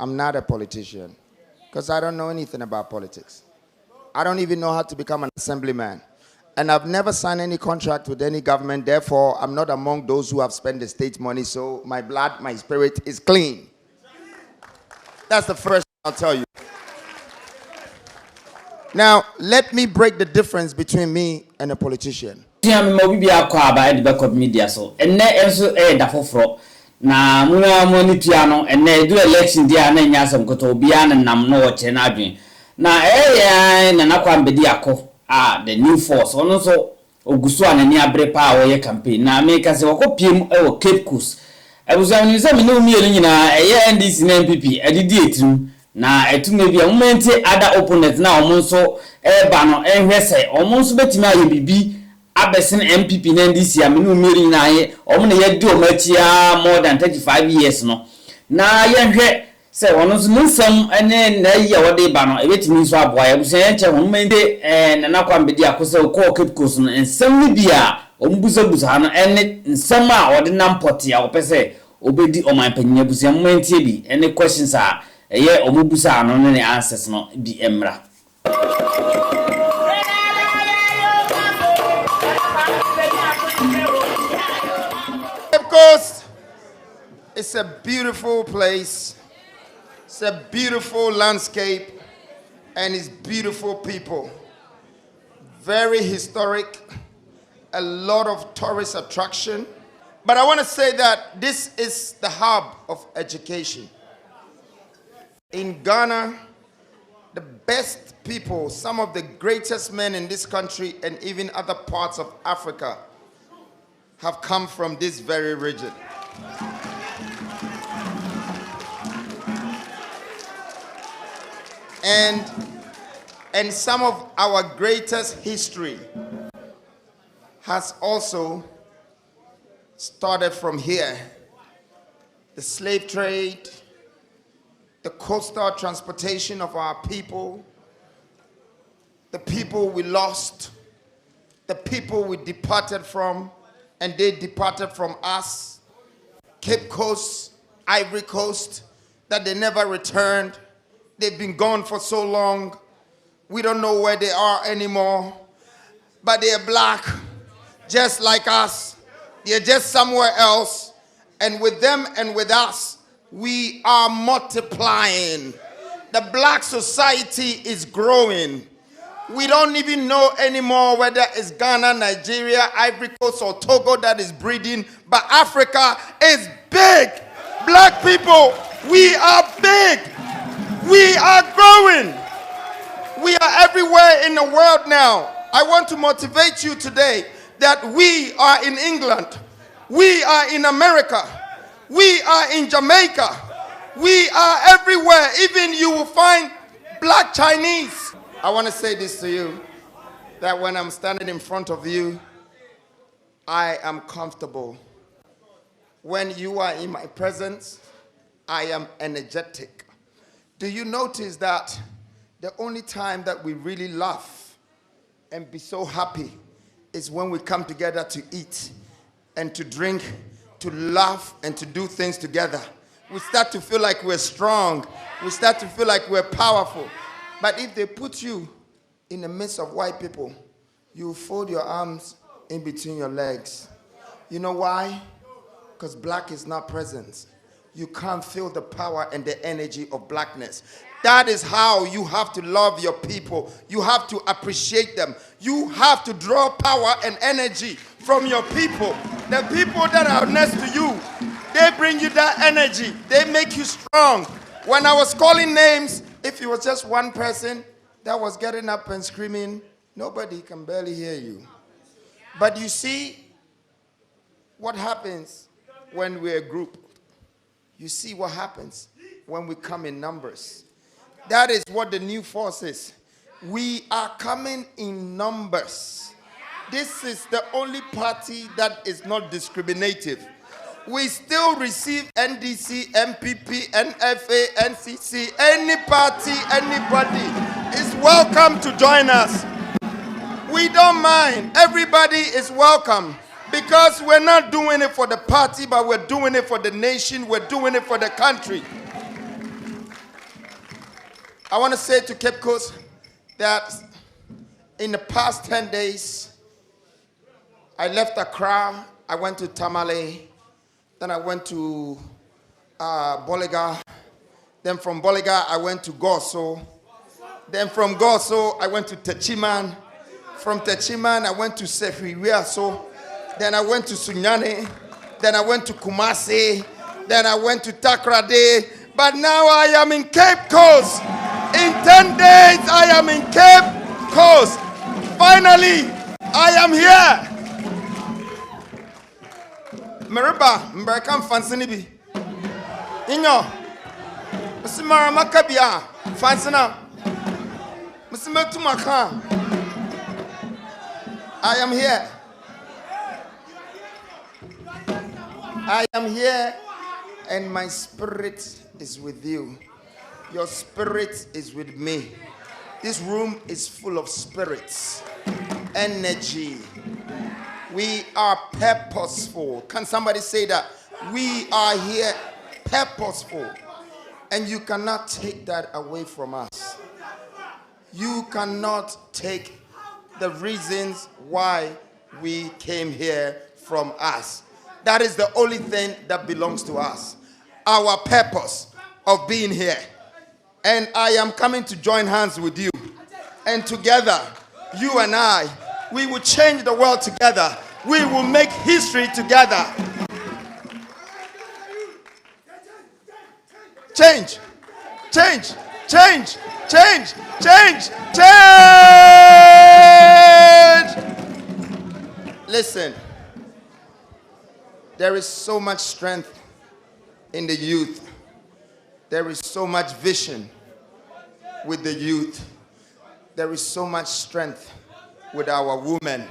I'm not a politician because I don't know anything about politics. I don't even know how to become an assemblyman. And I've never signed any contract with any government. Therefore, I'm not among those who have spent the state money. So my blood, my spirit is clean. That's the first thing I'll tell you. Now, let me break the difference between me and a politician. Na muna moni piano ene do election dia na nya asem koto obia na nam no wo che na adwen na na Kwame Bediako the new force ono so ogusu anani abre pa wo ye campaign na me ka se wokopiem e wo Cape Coast ebuza ni se me no mi nyina NDC na MPP adidi etrim na etume bia momenti other opponent na omo so ba no ehwese omo so betimi aye bibi Abesin MPP na NDC amenu mmeri na ye omo na ye di omachia more than 35 years no na ye hwe se wono so nsam ene na ye wode ba no ebetimi so aboa ye busen ye che ho mente na Kwame Bediako se ko Cape Coast no nsam ni bia ombuza no ene nsam a wode nam poti a opese obedi oman panyina busen momenti bi ene questions a ye omubusa no ne answers no bi emra. Coast, it's a beautiful place, it's a beautiful landscape, and it's beautiful people. Very historic, a lot of tourist attraction. But I want to say that this is the hub of education. In Ghana, the best people, some of the greatest men in this country and even other parts of Africa have come from this very region. And some of our greatest history has also started from here. The slave trade, the coastal transportation of our people, the people we lost, the people we departed from, and they departed from us. Cape Coast, Ivory Coast, that they never returned. They've been gone for so long. We don't know where they are anymore. But they are black, just like us. They're just somewhere else. And with them and with us, we are multiplying. The black society is growing. We don't even know anymore whether it's Ghana, Nigeria, Ivory Coast, or Togo that is breeding. But Africa is big. Black people, we are big. We are growing. We are everywhere in the world now. I want to motivate you today that we are in England. We are in America. We are in Jamaica. We are everywhere. Even you will find black Chinese. I want to say this to you, that when I'm standing in front of you, I am comfortable. When you are in my presence, I am energetic. Do you notice that the only time that we really laugh and be so happy is when we come together to eat and to drink, to laugh and to do things together. We start to feel like we're strong. We start to feel like we're powerful. But if they put you in the midst of white people, you fold your arms in between your legs. You know why? Because black is not present. You can't feel the power and the energy of blackness. That is how you have to love your people. You have to appreciate them. You have to draw power and energy from your people. The people that are next to you, they bring you that energy. They make you strong. When I was calling names, if it was just one person that was getting up and screaming, nobody can barely hear you. But you see what happens when we're a group. You see what happens when we come in numbers. That is what the new force is. We are coming in numbers. This is the only party that is not discriminative. We still receive NDC, MPP, NFA, NCC, any party, anybody is welcome to join us. We don't mind. Everybody is welcome because we're not doing it for the party, but we're doing it for the nation. We're doing it for the country. I want to say to Cape Coast that in the past 10 days, I left Accra, I went to Tamale, then I went to Boliga, then from Boliga I went to Goso, then from Goso I went to Techiman, from Techiman I went to Sefriwiaso, then I went to Sunyane, then I went to Kumasi, then I went to Takrade, but now I am in Cape Coast. In 10 days I am in Cape Coast. Finally, I am here. Mereba, Mberkam Fansinibi. Inyo, Msimara Makabia, Fansina, Msimetumaka. I am here. I am here, and my spirit is with you. Your spirit is with me. This room is full of spirits, energy. We are purposeful. Can somebody say that? We are here purposeful. And you cannot take that away from us. You cannot take the reasons why we came here from us. That is the only thing that belongs to us. Our purpose of being here. And I am coming to join hands with you. And together, you and I, we will change the world together. We will make history together. Change, change, change, change, change, change. Listen, there is so much strength in the youth. There is so much vision with the youth. There is so much strength with our women.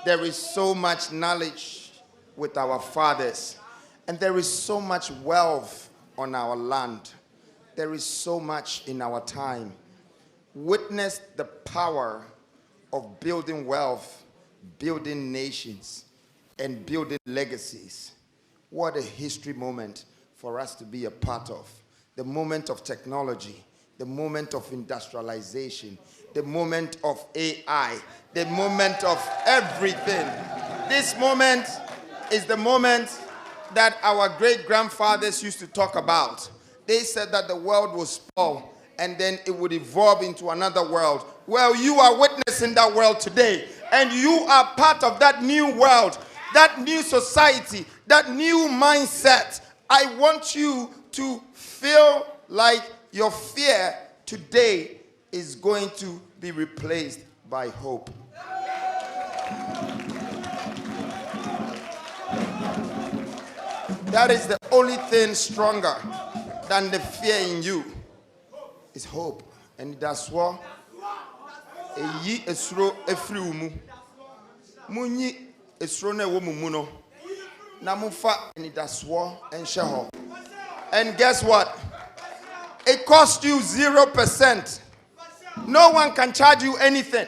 There is so much knowledge with our fathers. And there is so much wealth on our land. There is so much in our time. Witness the power of building wealth, building nations, and building legacies. What a history moment for us to be a part of. The moment of technology, the moment of industrialization, the moment of AI, the moment of everything. This moment is the moment that our great-grandfathers used to talk about. They said that the world was spoiled and then it would evolve into another world. Well, you are witnessing that world today, and you are part of that new world, that new society, that new mindset. I want you to feel like your fear today is going to be replaced by hope. That is the only thing stronger than the fear in you, is hope. And that's what eyi esro efri umu munyi esro na ewo mumuno na mufa enidaswo enhye ho. And guess what? It costs you 0%. No one can charge you anything.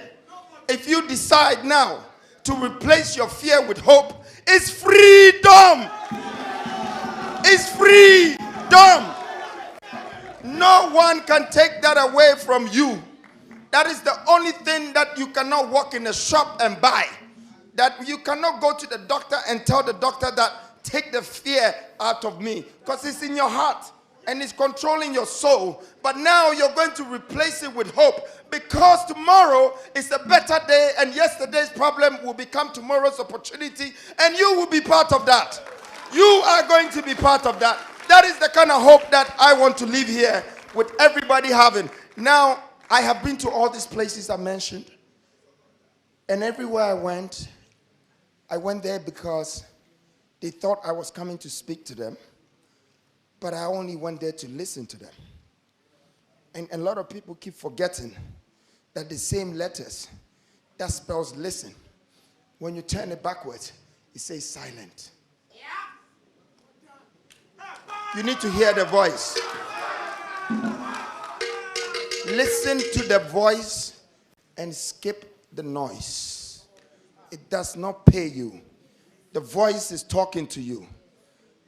If you decide now to replace your fear with hope, it's freedom. It's freedom. No one can take that away from you. That is the only thing that you cannot walk in a shop and buy. That you cannot go to the doctor and tell the doctor that take the fear out of me, because it's in your heart and it's controlling your soul. But now you're going to replace it with hope, because tomorrow is a better day and yesterday's problem will become tomorrow's opportunity, and you will be part of that. You are going to be part of that. That is the kind of hope that I want to live here with everybody having. Now, I have been to all these places I mentioned, and everywhere I went there because they thought I was coming to speak to them, but I only went there to listen to them. And a lot of people keep forgetting that the same letters that spells listen, when you turn it backwards, it says silent. You need to hear the voice. Listen to the voice and skip the noise. It does not pay you. The voice is talking to you.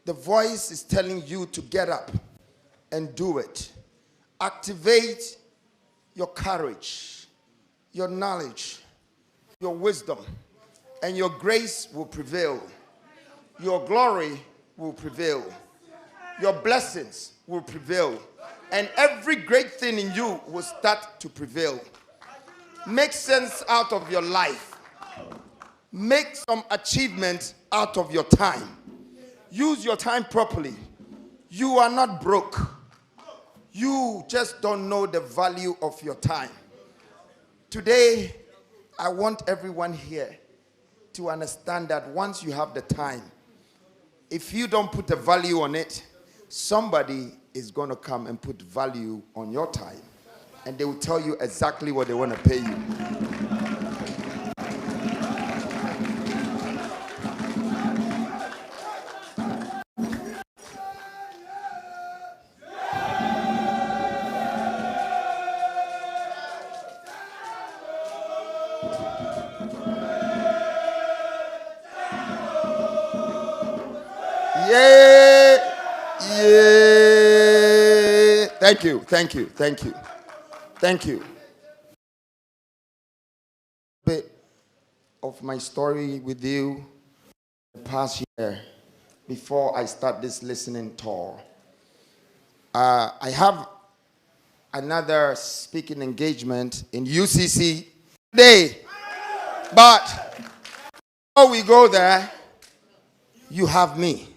The voice is telling you to get up and do it. activate your courage, your knowledge, your wisdom, and your grace will prevail. Your glory will prevail. Your blessings will prevail. And every great thing in you will start to prevail. Make sense out of your life. Make some achievement out of your time. Use your time properly. You are not broke. You just don't know the value of your time. Today, I want everyone here to understand that once you have the time, if you don't put a value on it, somebody is going to come and put value on your time. And they will tell you exactly what they want to pay you. Yeah. Thank you. Bit of my story with you the past year before I start this listening tour. I have another speaking engagement in UCC today, but before we go there, you have me.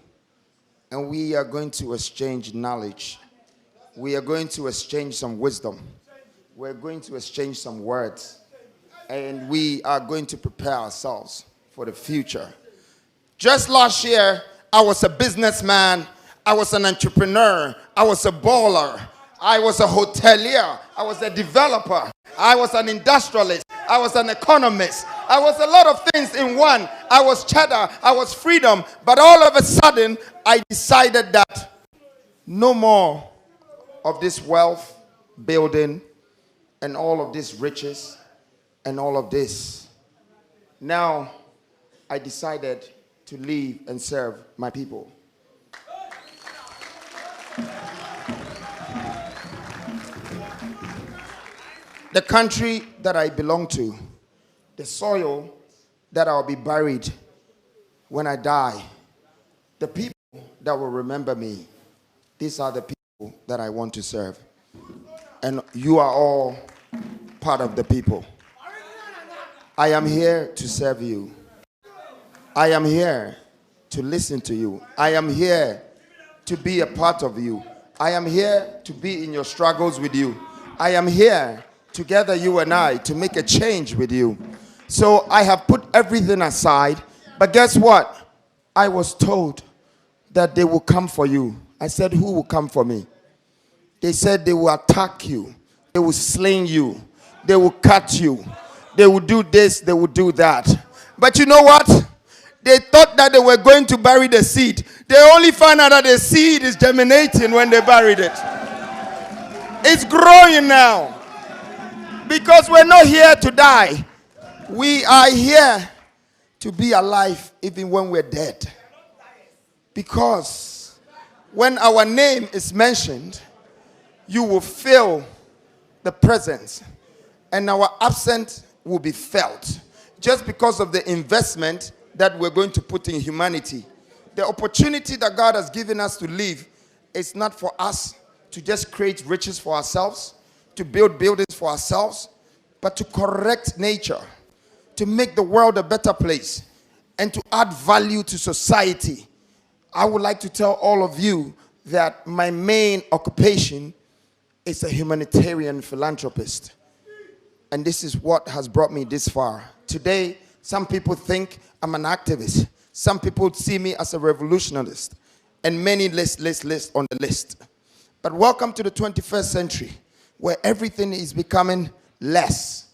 And we are going to exchange knowledge. We are going to exchange some wisdom. We're going to exchange some words. And we are going to prepare ourselves for the future. Just last year, I was a businessman. I was an entrepreneur. I was a baller. I was a hotelier. I was a developer. I was an industrialist. I was an economist. I was a lot of things in one. I was cheddar. I was freedom. But all of a sudden, I decided that no more of this wealth building and all of this riches and all of this. Now, I decided to leave and serve my people. The country that I belong to, the soil that I'll be buried when I die, the people that will remember me, these are the people that I want to serve. And you are all part of the people. I am here to serve you. I am here to listen to you. I am here to be a part of you. I am here to be in your struggles with you. I am here together, you and I, to make a change with you. So I have put everything aside. But guess what? I was told that they will come for you. I said, who will come for me? They said they will attack you. They will slay you. They will cut you. They will do this. They will do that. But you know what? They thought that they were going to bury the seed. They only found out that the seed is germinating when they buried it. It's growing now. Because we're not here to die. We are here to be alive even when we're dead. Because when our name is mentioned, you will feel the presence. And our absence will be felt. Just because of the investment that we're going to put in humanity. The opportunity that God has given us to live is not for us to just create riches for ourselves, to build buildings for ourselves, but to correct nature, to make the world a better place, and to add value to society. I would like to tell all of you that my main occupation is a humanitarian philanthropist. And this is what has brought me this far. Today, some people think I'm an activist. Some people see me as a revolutionist. And many list on the list. But welcome to the 21st century, where everything is becoming less.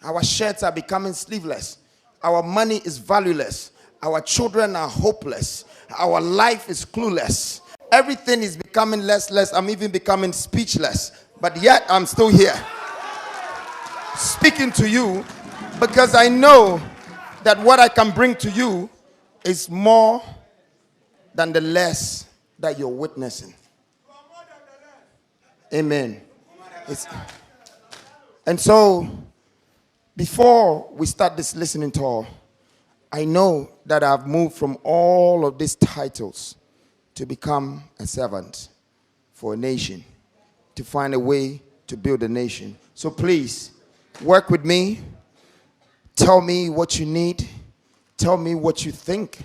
Our shirts are becoming sleeveless. Our money is valueless. Our children are hopeless. Our life is clueless. Everything is becoming less. I'm even becoming speechless. But yet I'm still here speaking to you because I know that what I can bring to you is more than the less that you're witnessing. Amen. And so, before we start this listening tour, I know that I've moved from all of these titles to become a servant for a nation, to find a way to build a nation. So please, work with me. Tell me what you need. Tell me what you think.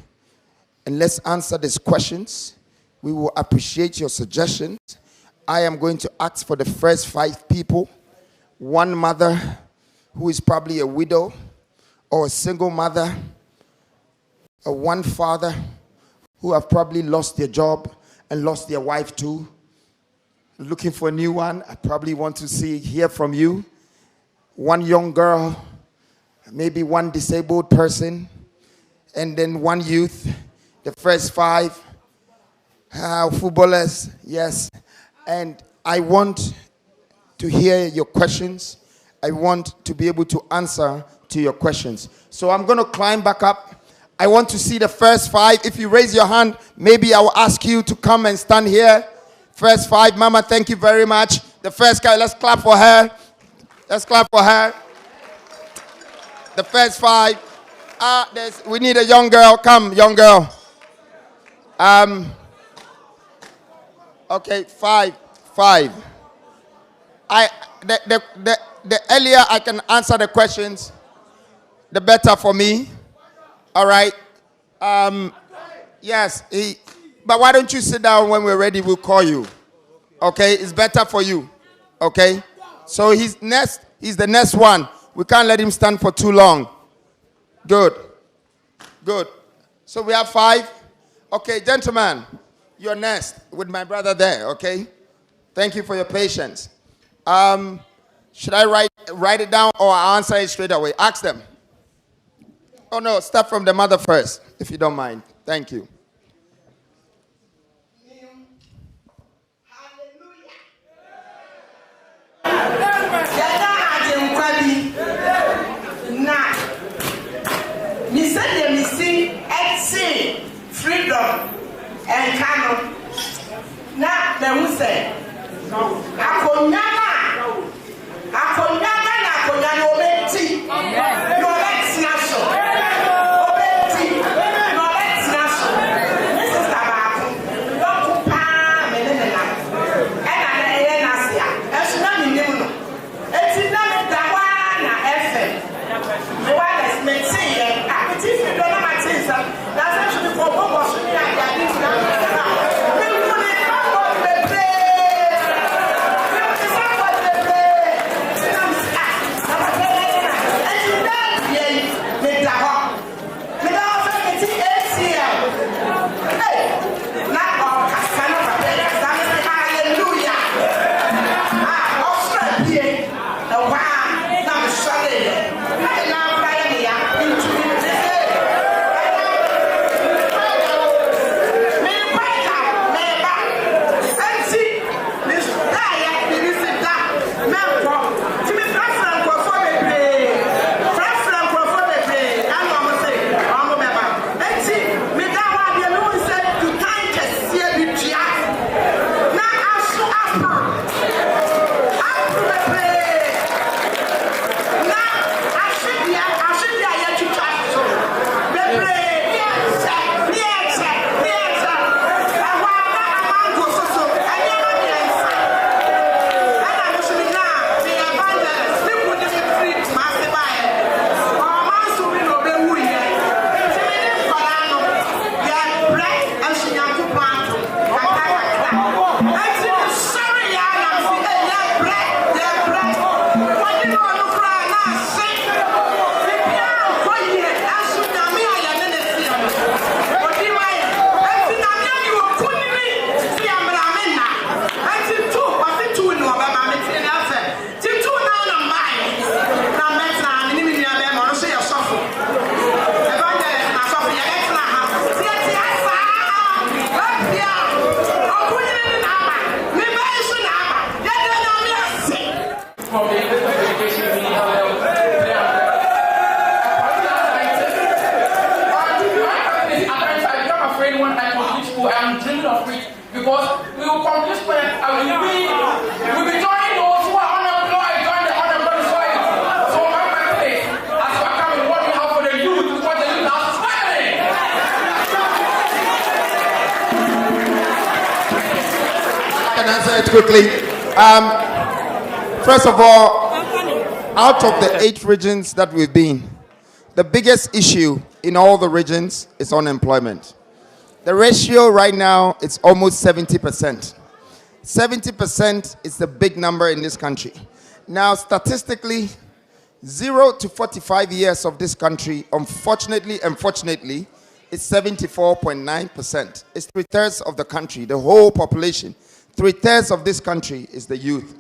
And let's answer these questions. We will appreciate your suggestions. I am going to ask for the first 5 people. One mother who is probably a widow or a single mother, or one father who have probably lost their job and lost their wife too, looking for a new one. I probably want to hear from you. One young girl, maybe one disabled person, and then one youth. The first 5 footballers, yes. And I want to hear your questions. I want to be able to answer to your questions. So I'm going to climb back up. I want to see the first 5. If you raise your hand, maybe I will ask you to come and stand here. First 5. Mama, thank you very much. The first guy, let's clap for her. Let's clap for her. The first 5. We need a young girl. Come, young girl. Okay, 5. The earlier I can answer the questions, the better for me. All right. Yes. But why don't you sit down? When we're ready, we'll call you. Okay. It's better for you. Okay. So he's the next one. We can't let him stand for too long. Good. So we have 5. Okay, gentlemen, you're next with my brother there. Okay. Thank you for your patience. Should I write it down or answer it straight away? Ask them. Oh, no, start from the mother first, if you don't mind. Thank you. Freedom and canon. Now, the Muse. it quickly. First of all, out of the 8 regions that we've been, the biggest issue in all the regions is unemployment. The ratio right now is almost 70%. 70% is the big number in this country. Now, statistically, 0 to 45 years of this country, unfortunately, is 74.9%. It's 3/3 of the country, the whole population. 3/3 of this country is the youth.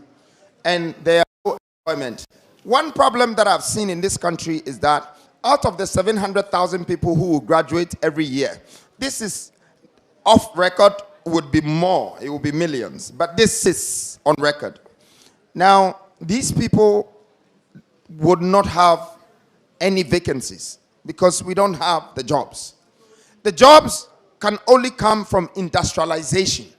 And they are no employment. One problem that I've seen in this country is that out of the 700,000 people who will graduate every year, this is off record, would be more, it will be millions, but this is on record. Now, these people would not have any vacancies because we don't have the jobs. The jobs can only come from industrialization.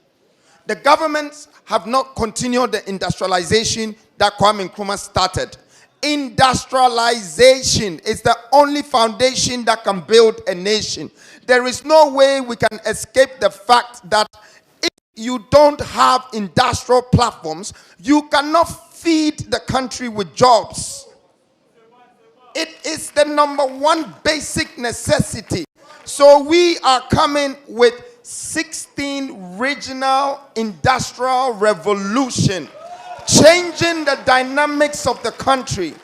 The governments have not continued the industrialization that Kwame Nkrumah started. Industrialization is the only foundation that can build a nation. There is no way we can escape the fact that if you don't have industrial platforms, you cannot feed the country with jobs. It is the number one basic necessity. So we are coming with 16 regional industrial revolution, changing the dynamics of the country.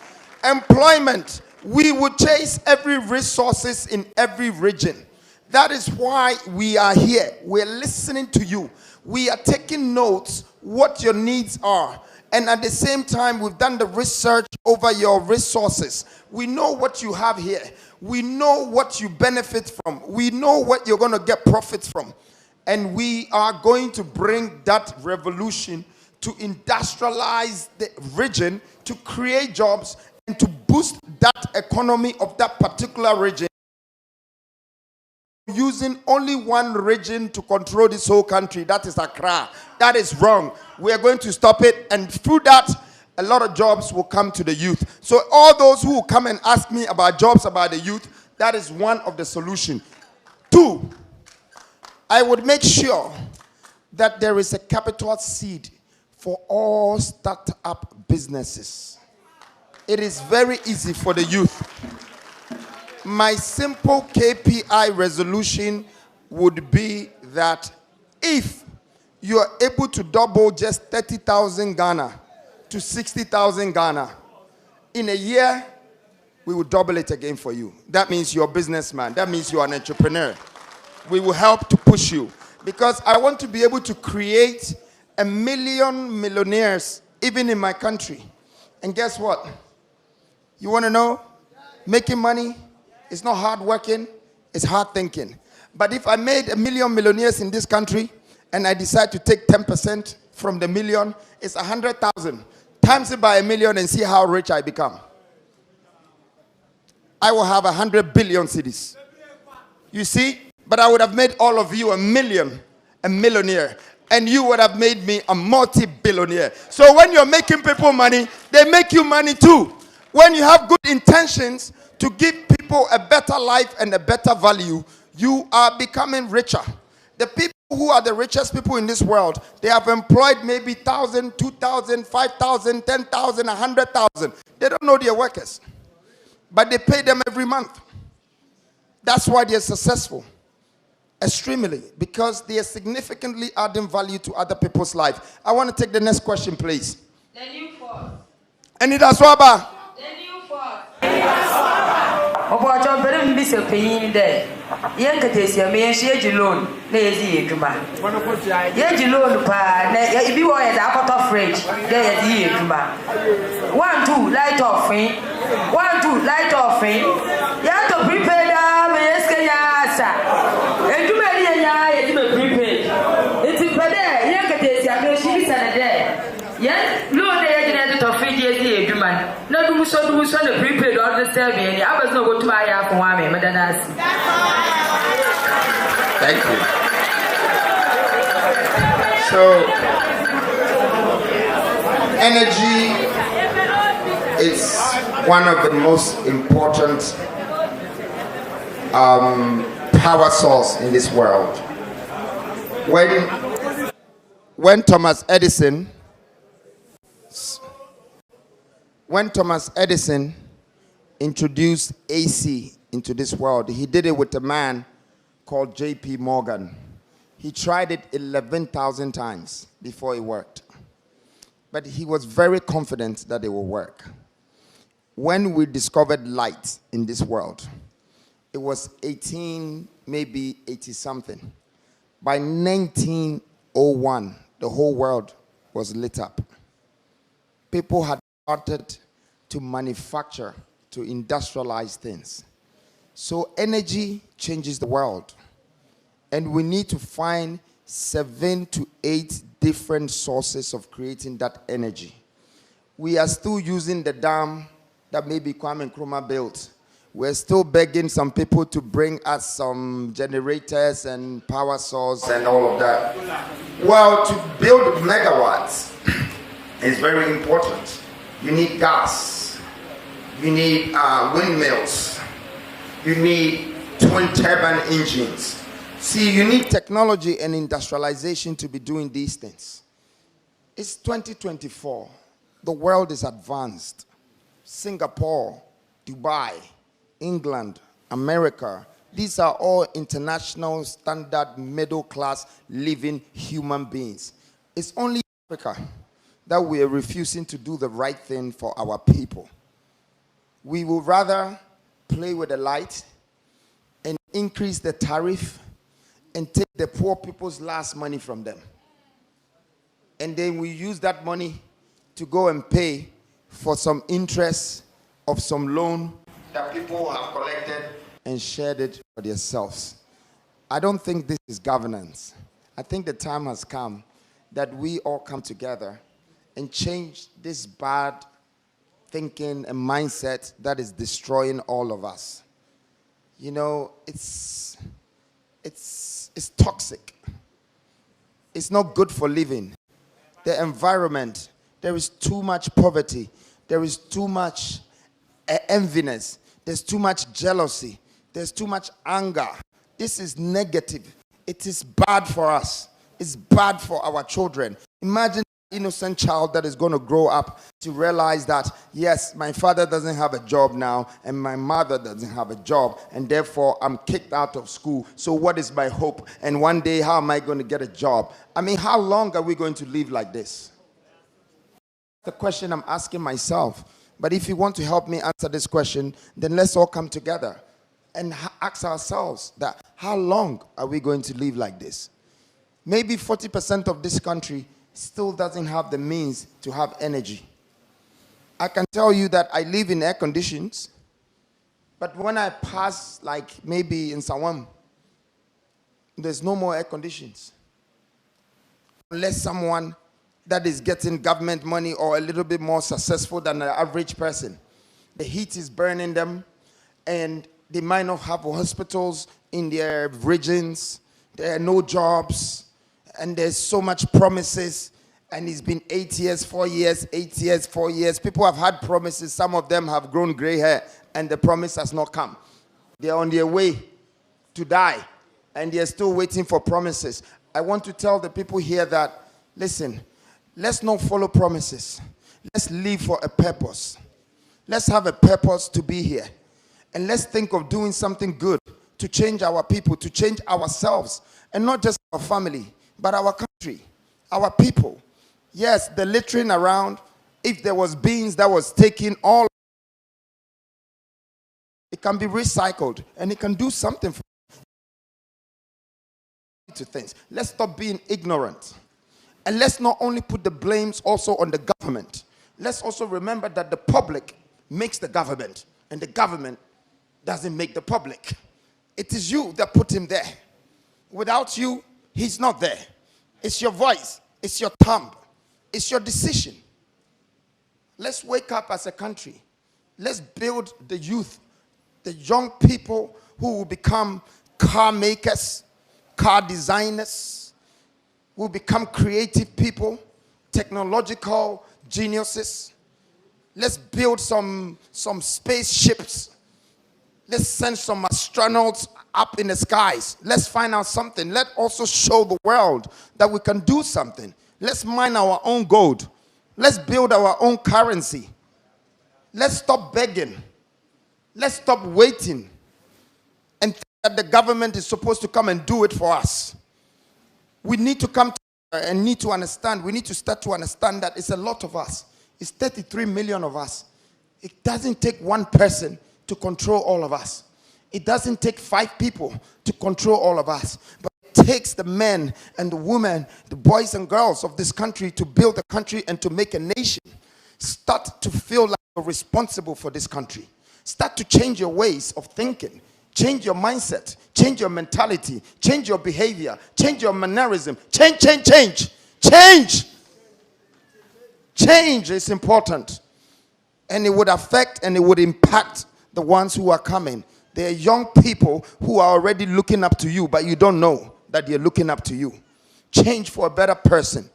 Employment, we would chase every resources in every region. That is why we are here. We're listening to you. We are taking notes what your needs are. And at the same time, we've done the research over your resources. We know what you have here. We know what you benefit from. We know what you're going to get profits from. And we are going to bring that revolution to industrialize the region, to create jobs, and to boost that economy of that particular region. Using only one region to control this whole country, that is Accra. That is wrong. We are going to stop it, and through that, a lot of jobs will come to the youth. So all those who will come and ask me about jobs, about the youth, that is one of the solutions. 2, I would make sure that there is a capital seed for all startup businesses. It is very easy for the youth. My simple KPI resolution would be that if you are able to double just 30,000 Ghana to 60,000 Ghana, in a year, we will double it again for you. That means you're a businessman. That means you're an entrepreneur. We will help to push you. Because I want to be able to create 1 million millionaires, even in my country. And guess what? You want to know? Making money is not hard working, it's hard thinking. But if I made 1 million millionaires in this country, and I decide to take 10% from the million, it's 100,000. Times it by 1 million and see how rich I become. I will have 100 billion cities. You see? But I would have made all of you a millionaire. And you would have made me a multi-billionaire. So when you're making people money, they make you money too. When you have good intentions to give people a better life and a better value, you are becoming richer. The people who are the richest people in this world, they have employed maybe 1,000, 2,000, 5,000, 10,000, 100,000. They don't know their workers. But they pay them every month. That's why they're successful. Extremely. Because they are significantly adding value to other people's life. I want to take the next question, please. The new force. Anita Swaba. The new force. Obojo bere mbise peyin de. Yen katesia me yen loan na ezi eduma. Yen loan pa na ibi wo ye da akọtọ fridge de ezi eduma. 1 2 light off. 1 2 light off. You have to prepare da me eske ya asa. Eduma ni nya ye di me prepare. Enti pede yen katesia me shi bisa na de. Yen loan de ye di to fridge ezi eduma. Na du so na prepare all the serving and I was not go to my ya for Kwame Bediako. Thank you. So, energy is one of the most important power source in this world. When when Thomas Edison introduced AC into this world, he did it with a man called J.P. Morgan. He tried it 11,000 times before it worked. But he was very confident that it will work. When we discovered light in this world, it was 80 something. By 1901, the whole world was lit up. People had started to manufacture, to industrialize things. So energy changes the world. And we need to find 7 to 8 different sources of creating that energy. We are still using the dam that maybe Kwame Nkrumah built. We're still begging some people to bring us some generators and power source and all of that. Well, to build megawatts is very important. You need gas. You need windmills. You need twin turbine engines. See, you need technology and industrialization to be doing these things. It's 2024. The world is advanced. Singapore, Dubai, England, America, these are all international standard middle class living human beings. It's only Africa that we are refusing to do the right thing for our people. We would rather play with the light and increase the tariff and take the poor people's last money from them. And then we use that money to go and pay for some interest of some loan that people have collected and shared it for themselves. I don't think this is governance. I think the time has come that we all come together and change this bad thinking and mindset that is destroying all of us. You know, it's toxic. It's not good for living. The environment, there is too much poverty. There is too much enviness. There's too much jealousy. There's too much anger. This is negative. It is bad for us. It's bad for our children. Imagine an innocent child that is going to grow up to realize that, yes, my father doesn't have a job now, and my mother doesn't have a job, and therefore I'm kicked out of school. So what is my hope? And one day, how am I going to get a job? I mean, how long are we going to live like this? The question I'm asking myself. But if you want to help me answer this question, then let's all come together and ask ourselves that how long are we going to live like this? Maybe 40% of this country still doesn't have the means to have energy. I can tell you that I live in air conditions, but when I pass, like maybe in Sawam, there's no more air conditions. Unless someone that is getting government money or a little bit more successful than the average person. The heat is burning them, and they might not have hospitals in their regions. There are no jobs, and there's so much promises, and it's been 8 years, 4 years, 8 years, 4 years. People have had promises. Some of them have grown gray hair, and the promise has not come. They're on their way to die, and they're still waiting for promises. I want to tell the people here that, listen, let's not follow promises. Let's live for a purpose. Let's have a purpose to be here. And let's think of doing something good to change our people, to change ourselves. And not just our family, but our country, our people. Yes, the littering around, if there was beans that was taken all, it can be recycled and it can do something for to things. Let's stop being ignorant. And let's not only put the blames also on the government. Let's also remember that the public makes the government, and the government doesn't make the public. It is you that put him there. Without you, he's not there. It's your voice. It's your thumb. It's your decision. Let's wake up as a country. Let's build the youth, the young people who will become car makers, car designers, will become creative people, technological geniuses. Let's build some spaceships. Let's send some astronauts up in the skies. Let's find out something. Let's also show the world that we can do something. Let's mine our own gold. Let's build our own currency. Let's stop begging. Let's stop waiting and think that the government is supposed to come and do it for us. We need to come together and need to understand. We need to start to understand that it's a lot of us. It's 33 million of us. It doesn't take one person to control all of us. It doesn't take 5 people to control all of us. But it takes the men and the women, the boys and girls of this country to build a country and to make a nation. Start to feel like you're responsible for this country. Start to change your ways of thinking. Change your mindset. Change your mentality. Change your behavior. Change your mannerism. Change. Change is important. And it would affect and it would impact the ones who are coming. There are young people who are already looking up to you, but you don't know that they're looking up to you. Change for a better person.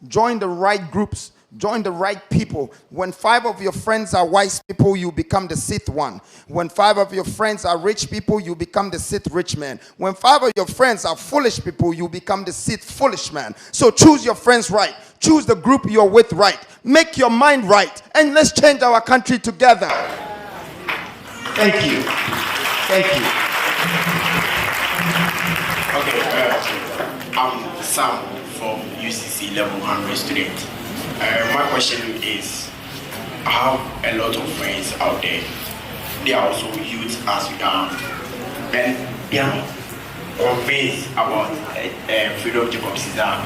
Join the right groups. Join the right people. When 5 of your friends are wise people, you become the 6th one. When 5 of your friends are rich people, you become the 6th rich man. When 5 of your friends are foolish people, you become the 6th foolish man. So choose your friends right. Choose the group you're with right. Make your mind right. And let's change our country together. Thank you. Thank you. Okay, I'm Sam from UCC Level 100 student. My question is, I have a lot of friends out there. They are also youth as we are. And they are convinced about Freedom Jacob Caesar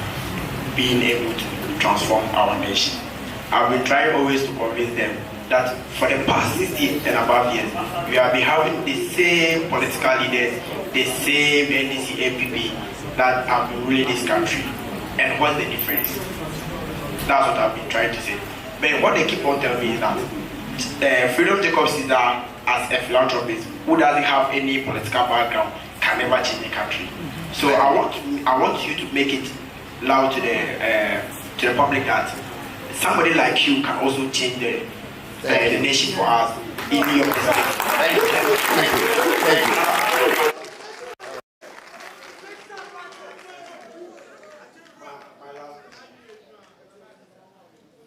being able to transform our nation. I've been trying always to convince them that for the past 60 and above years, we have been having the same political leaders, the same NDC MPP that have been ruling this country. And what's the difference? That's what I've been trying to say. But what they keep on telling me is that Freedom Jacob Caesar, as a philanthropist who doesn't have any political background, can never change the country. So I want you to make it loud to the public that somebody like you can also change the nation for us in your perspective. Thank you.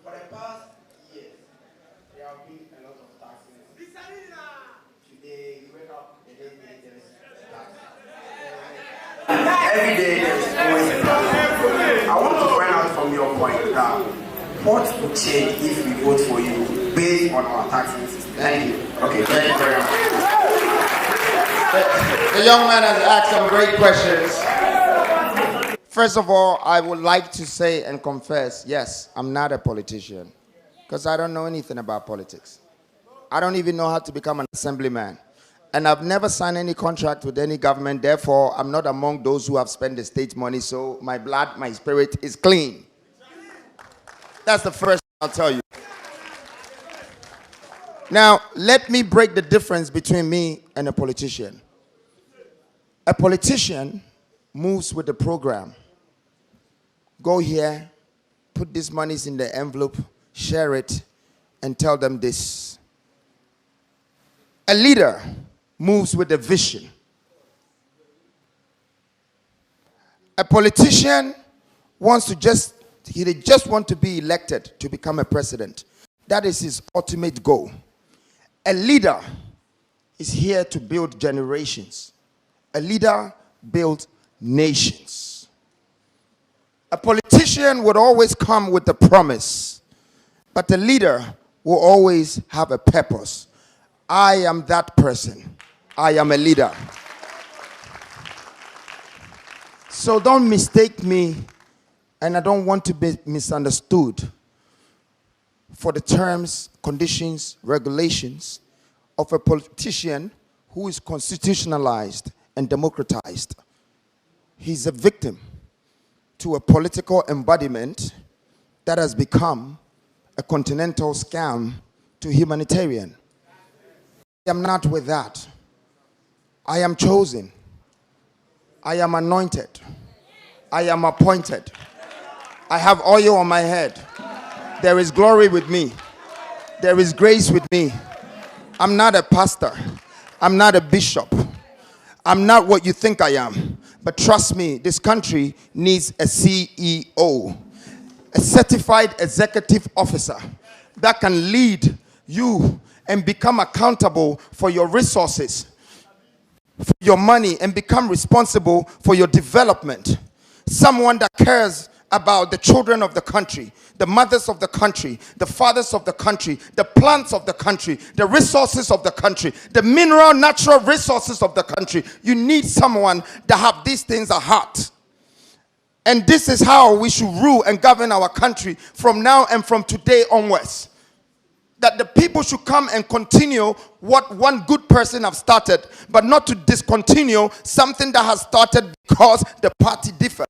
For the past years, there have been a lot of taxes. Today, you wake up, the day there is tax. Every day there is always a tax. I want to find out from your point that what would change if we vote for you based on our taxing system? Thank you. Okay, thank you very much. The young man has asked some great questions. First of all, I would like to say and confess, yes, I'm not a politician because I don't know anything about politics. I don't even know how to become an assemblyman. And I've never signed any contract with any government. Therefore, I'm not among those who have spent the state money. So my blood, my spirit is clean. That's the first thing I'll tell you. Now, let me break the difference between me and a politician. A politician moves with the program. Go here, put these monies in the envelope, share it, and tell them this. A leader moves with a vision. A politician wants to just want to be elected to become a president. That is his ultimate goal. A leader is here to build generations. A leader builds nations. A politician would always come with a promise, but a leader will always have a purpose. I am that person. I am a leader. So don't mistake me, and I don't want to be misunderstood for the terms, conditions, regulations of a politician who is constitutionalized and democratized. He's a victim to a political embodiment that has become a continental scam to humanitarian. I am not with that. I am chosen. I am anointed. I am appointed. I have oil on my head. There is glory with me. There is grace with me. I'm not a pastor. I'm not a bishop. I'm not what you think I am. But trust me, this country needs a CEO. a certified executive officer that can lead you and become accountable for your resources, for your money, and become responsible for your development. Someone that cares about the children of the country, the mothers of the country, the fathers of the country, the plants of the country, the resources of the country, the mineral, natural resources of the country. You need someone that have these things at heart. And this is how we should rule and govern our country from now and from today onwards. That the people should come and continue what one good person have started, but not to discontinue something that has started because the party differs.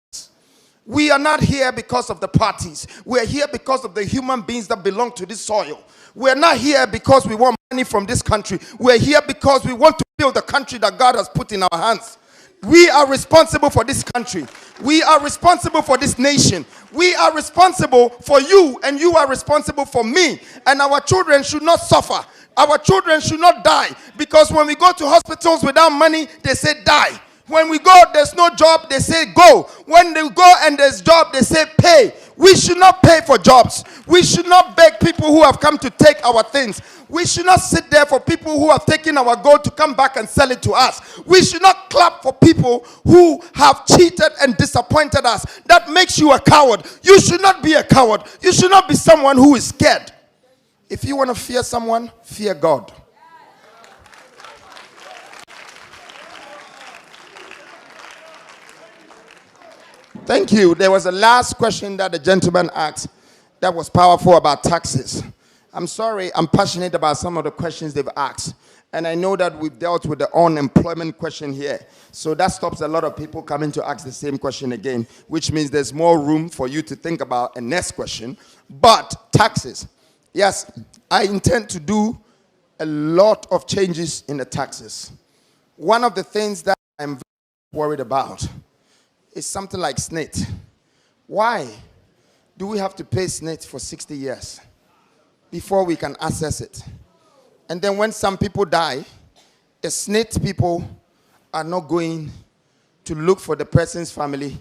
We are not here because of the parties. We are here because of the human beings that belong to this soil. We are not here because we want money from this country. We are here because we want to build the country that God has put in our hands. We are responsible for this country. We are responsible for this nation. We are responsible for you, and you are responsible for me. And our children should not suffer. Our children should not die. Because when we go to hospitals without money, they say die. When we go, there's no job, they say go. When they go and there's job, they say pay. We should not pay for jobs. We should not beg people who have come to take our things. We should not sit there for people who have taken our gold to come back and sell it to us. We should not clap for people who have cheated and disappointed us. That makes you a coward. You should not be a coward. You should not be someone who is scared. If you want to fear someone, fear God. Thank you. There was a last question that the gentleman asked that was powerful about taxes. I'm sorry, I'm passionate about some of the questions they've asked. And I know that we've dealt with the unemployment question here. So that stops a lot of people coming to ask the same question again, which means there's more room for you to think about a next question. But taxes. Yes, I intend to do a lot of changes in the taxes. One of the things that I'm very worried about is something like SNIT. Why do we have to pay SNIT for 60 years before we can access it? And then when some people die, the SNIT people are not going to look for the person's family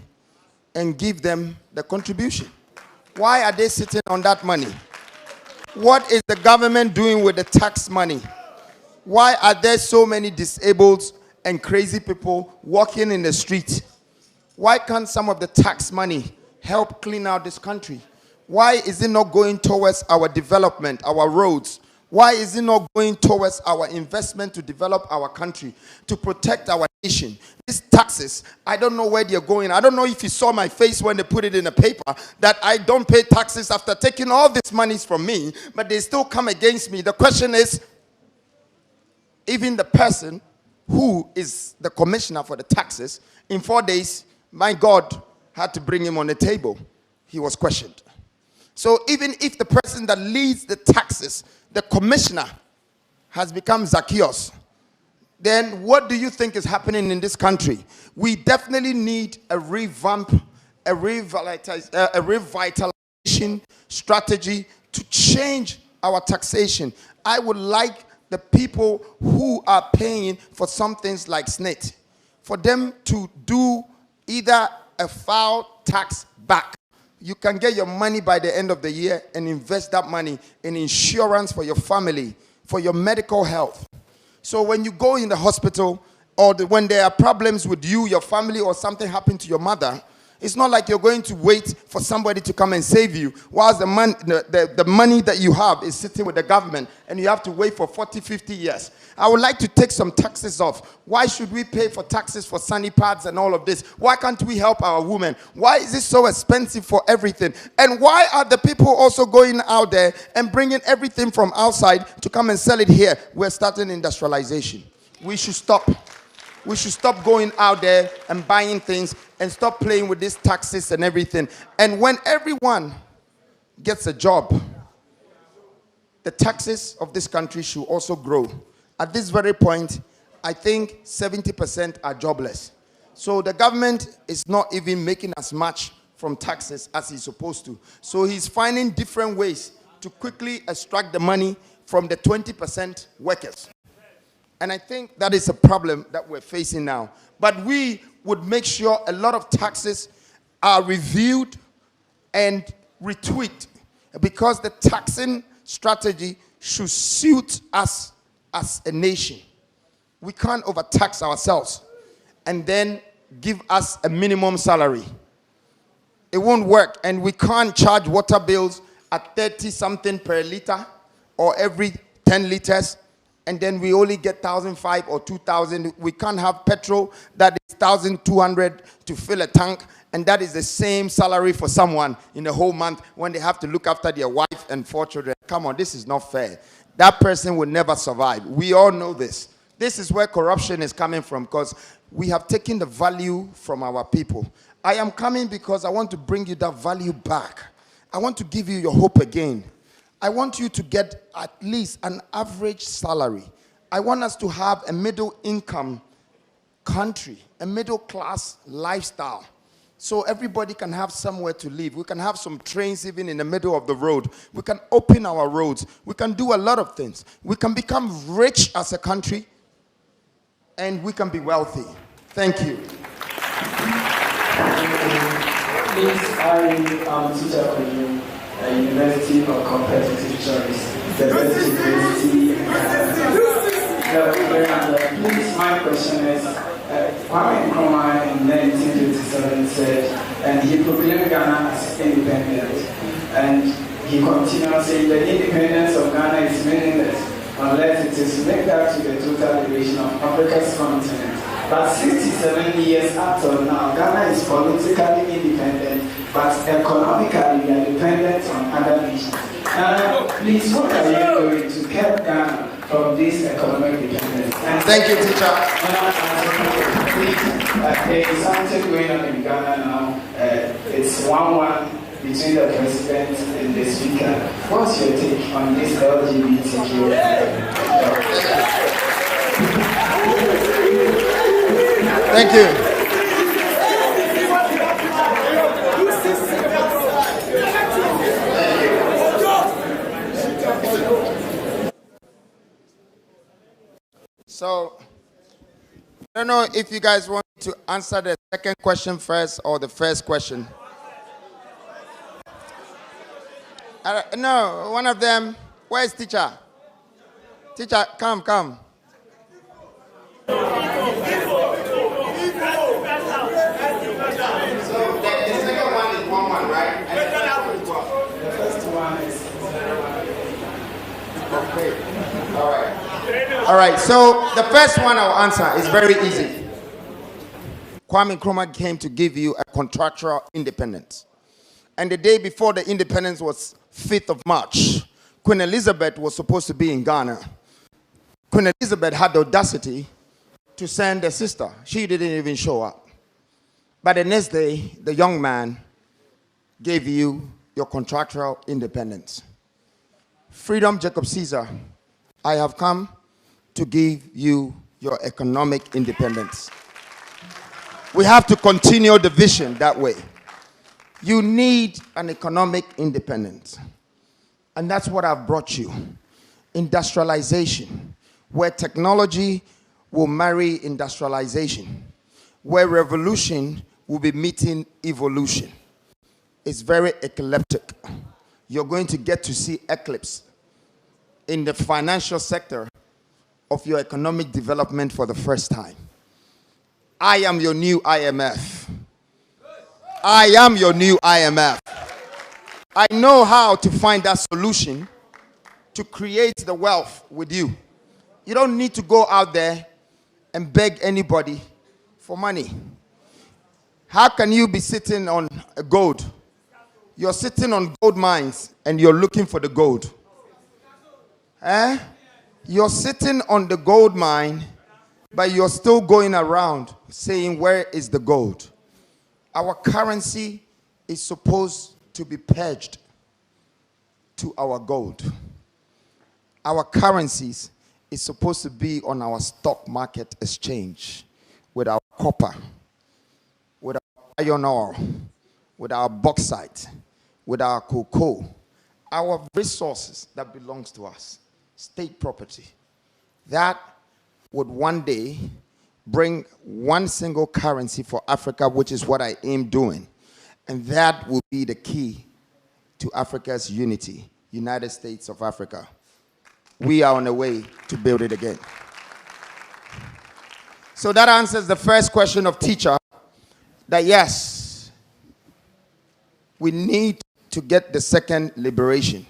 and give them the contribution. Why are they sitting on that money? What is the government doing with the tax money? Why are there so many disabled and crazy people walking in the street? Why can't some of the tax money help clean out this country? Why is it not going towards our development, our roads? Why is it not going towards our investment to develop our country, to protect our nation? These taxes, I don't know where they're going. I don't know if you saw my face when they put it in the paper, that I don't pay taxes after taking all these monies from me, but they still come against me. The question is, even the person who is the commissioner for the taxes, in 4 days, my God had to bring him on the table. He was questioned. So even if the person that leads the taxes, the commissioner, has become Zacchaeus, then what do you think is happening in this country? We definitely need a revamp, a revitalization strategy to change our taxation. I would like the people who are paying for some things like SNIT, for them to do either a foul tax back. You can get your money by the end of the year and invest that money in insurance for your family, for your medical health. So when you go in the hospital, or when there are problems with you, your family, or something happened to your mother, it's not like you're going to wait for somebody to come and save you, whilst the money that you have is sitting with the government, and you have to wait for 40, 50 years. I would like to take some taxes off. Why should we pay for taxes for sunny pads and all of this? Why can't we help our women? Why is it so expensive for everything? And why are the people also going out there and bringing everything from outside to come and sell it here? We're starting industrialization. We should stop. We should stop going out there and buying things and stop playing with these taxes and everything. And when everyone gets a job, the taxes of this country should also grow. At this very point, I think 70% are jobless. So the government is not even making as much from taxes as he's supposed to. So he's finding different ways to quickly extract the money from the 20% workers. And I think that is a problem that we're facing now. But we would make sure a lot of taxes are reviewed and retweak because the taxing strategy should suit us as a nation. We can't overtax ourselves and then give us a minimum salary. It won't work, and we can't charge water bills at 30 something per liter or every 10 liters, and then we only get 1,500 or 2,000. We can't have petrol that is 1,200 to fill a tank, and that is the same salary for someone in a whole month when they have to look after their wife and 4 children. Come on, this is not fair. That person will never survive. We all know this. This is where corruption is coming from, because we have taken the value from our people. I am coming because I want to bring you that value back. I want to give you your hope again. I want you to get at least an average salary. I want us to have a middle income country, a middle class lifestyle, so everybody can have somewhere to live. We can have some trains even in the middle of the road. We can open our roads. We can do a lot of things. We can become rich as a country, and we can be wealthy. Thank you. Please, I am teacher from the University of Competitive Choice, the best university. Please, my question is, Kwame Bediako in 1957 said, and he proclaimed Ghana as independent, and he continued saying the independence of Ghana is meaningless unless it is linked up to the total liberation of Africa's continent. But 67 years after now, Ghana is politically independent, but economically we are dependent on other nations. Now, please, what are you doing to keep Ghana from this economic dependence? Thank you, teacher. There is something going on in Ghana now. It's 1-1 between the president and the speaker. What's your take on this LGBTQ? Thank you. So, I don't know if you guys want to answer the second question first or the first question. No, one of them. Where is teacher? Teacher, come. All right, so the first one I'll answer is very easy. Kwame Nkrumah came to give you a contractual independence. And the day before the independence was 5th of March. Queen Elizabeth was supposed to be in Ghana. Queen Elizabeth had the audacity to send a sister. She didn't even show up. But the next day, the young man gave you your contractual independence. Freedom Jacob Caesar, I have come to give you your economic independence. We have to continue the vision that way. You need an economic independence. And that's what I've brought you. Industrialization, where technology will marry industrialization, where revolution will be meeting evolution. It's very eclectic. You're going to get to see eclipse in the financial sector of your economic development for the first time. I am your new IMF. I am your new IMF. I know how to find that solution to create the wealth with you. You don't need to go out there and beg anybody for money. How can you be sitting on a gold? You're sitting on gold mines and you're looking for the gold. You're sitting on the gold mine, but you're still going around saying, where is the gold? Our currency is supposed to be pledged to our gold. Our currencies is supposed to be on our stock market exchange with our copper, with our iron ore, with our bauxite, with our cocoa, our resources that belongs to us, state property. That would one day bring one single currency for Africa, which is what I aim doing. And that will be the key to Africa's unity, United States of Africa. We are on the way to build it again. So that answers the first question of teacher, that yes, we need to get the second liberation,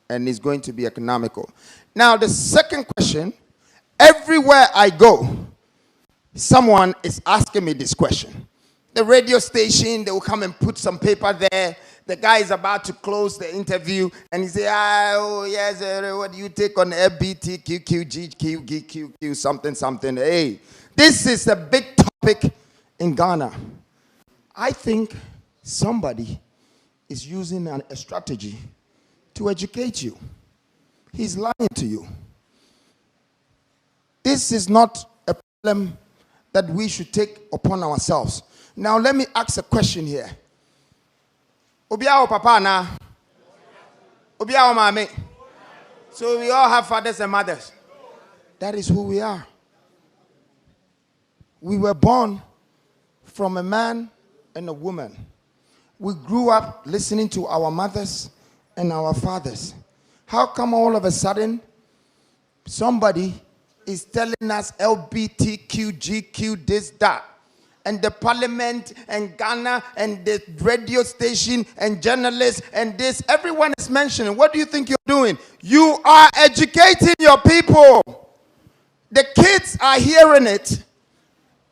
and it's going to be economical. Now, the second question, everywhere I go, someone is asking me this question. The radio station, they will come and put some paper there. The guy is about to close the interview, and he say, oh, yes, what do you take on LBTQQGQGQ, something, something. Hey, this is a big topic in Ghana. I think somebody is using a strategy to educate you. He's lying to you. This is not a problem that we should take upon ourselves. Now, let me ask a question here. Obiao papa na? Obiao mame? So we all have fathers and mothers. That is who we are. We were born from a man and a woman. We grew up listening to our mothers and our fathers. How come all of a sudden somebody is telling us LBTQGQ this, that? And the parliament and Ghana and the radio station and journalists and this, everyone is mentioning. What do you think you're doing? You are educating your people. The kids are hearing it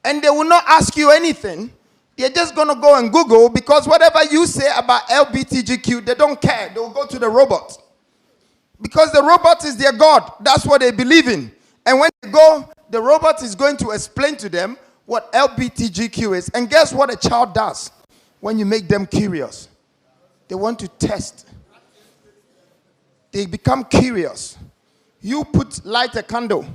and they will not ask you anything. They're just going to go and Google, because whatever you say about LBTGQ, they don't care. They will go to the robot. Because the robot is their God. That's what they believe in. And when they go, the robot is going to explain to them what LBTGQ is. And guess what a child does when you make them curious? They want to test. They become curious. You light a candle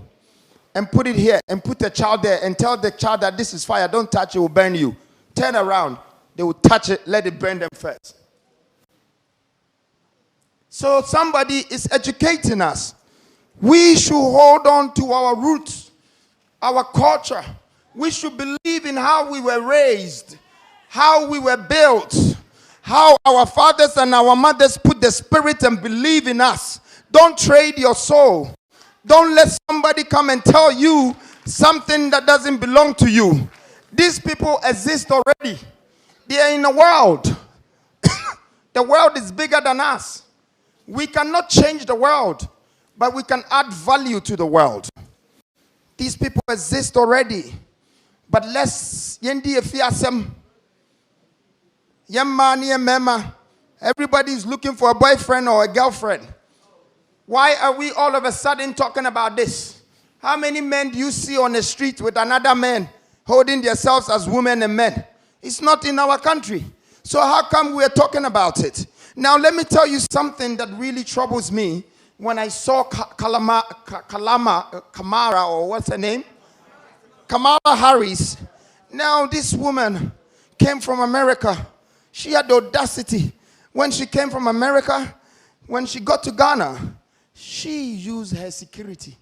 and put it here and put the child there and tell the child that this is fire. Don't touch it, it will burn you. Turn around. They will touch it, let it burn them first. So somebody is educating us. We should hold on to our roots, our culture. We should believe in how we were raised, how we were built, how our fathers and our mothers put the spirit and believe in us. Don't trade your soul. Don't let somebody come and tell you something that doesn't belong to you. These people exist already. They are in the world. The world is bigger than us. We cannot change the world, but we can add value to the world. These people exist already. But let's yendi efiasem. Yemani mema. Everybody is looking for a boyfriend or a girlfriend. Why are we all of a sudden talking about this? How many men do you see on the street with another man holding themselves as women and men? It's not in our country. So how come we are talking about it? Now let me tell you something that really troubles me. When I saw Kamala, or what's her name? Kamala Harris. Now this woman came from America. She had the audacity. When she came from America, when she got to Ghana, she used her security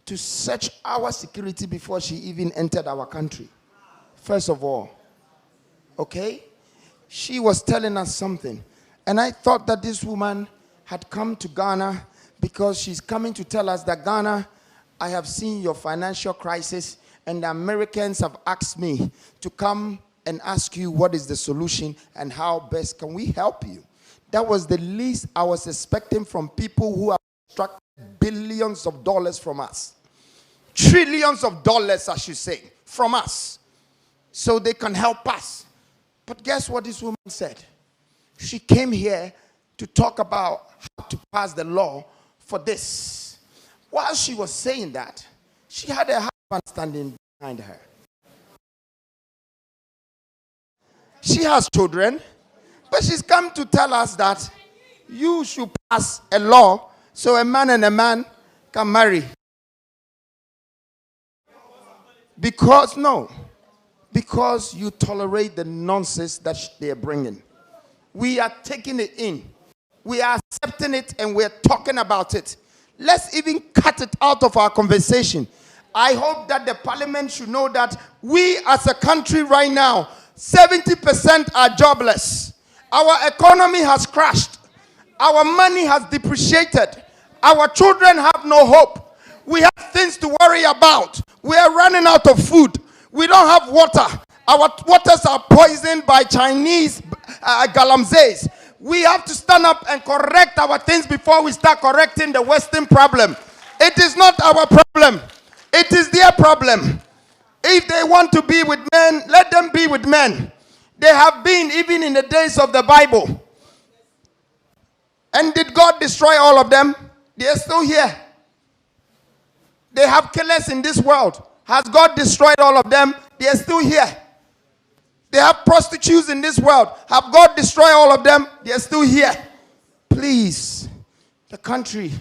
to search our security before she even entered our country. First of all, okay? She was telling us something. And I thought that this woman had come to Ghana because she's coming to tell us that Ghana, I have seen your financial crisis, and the Americans have asked me to come and ask you what is the solution and how best can we help you. That was the least I was expecting from people who have extracted billions of dollars from us. Trillions of dollars, I should say, from us. So they can help us. But guess what this woman said? She came here to talk about how to pass the law for this. While she was saying that, she had a husband standing behind her. She has children, but she's come to tell us that you should pass a law so a man and a man can marry. Because you tolerate the nonsense that they are bringing. We are taking it in. We are accepting it and we're talking about it. Let's even cut it out of our conversation. I hope that the parliament should know that we as a country right now, 70% are jobless. Our economy has crashed. Our money has depreciated. Our children have no hope. We have things to worry about. We are running out of food. We don't have water. Our waters are poisoned by Chinese galamseys. We have to stand up and correct our things before we start correcting the Western problem. It is not our problem. It is their problem. If they want to be with men, let them be with men. They have been even in the days of the Bible. And did God destroy all of them? They are still here. They have killers in this world. Has God destroyed all of them? They are still here. They have prostitutes in this world. Have God destroyed all of them? They are still here. Please, the country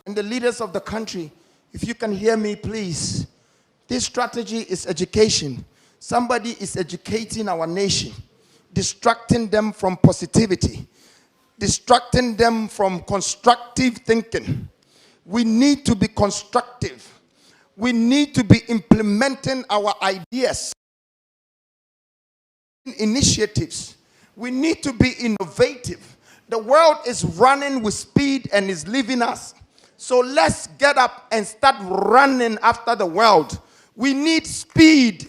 and the leaders of the country, if you can hear me, please. This strategy is education. Somebody is educating our nation, distracting them from positivity, distracting them from constructive thinking. We need to be constructive. We need to be implementing our ideas, initiatives. We need to be innovative. The world is running with speed and is leaving us. So let's get up and start running after the world. We need speed.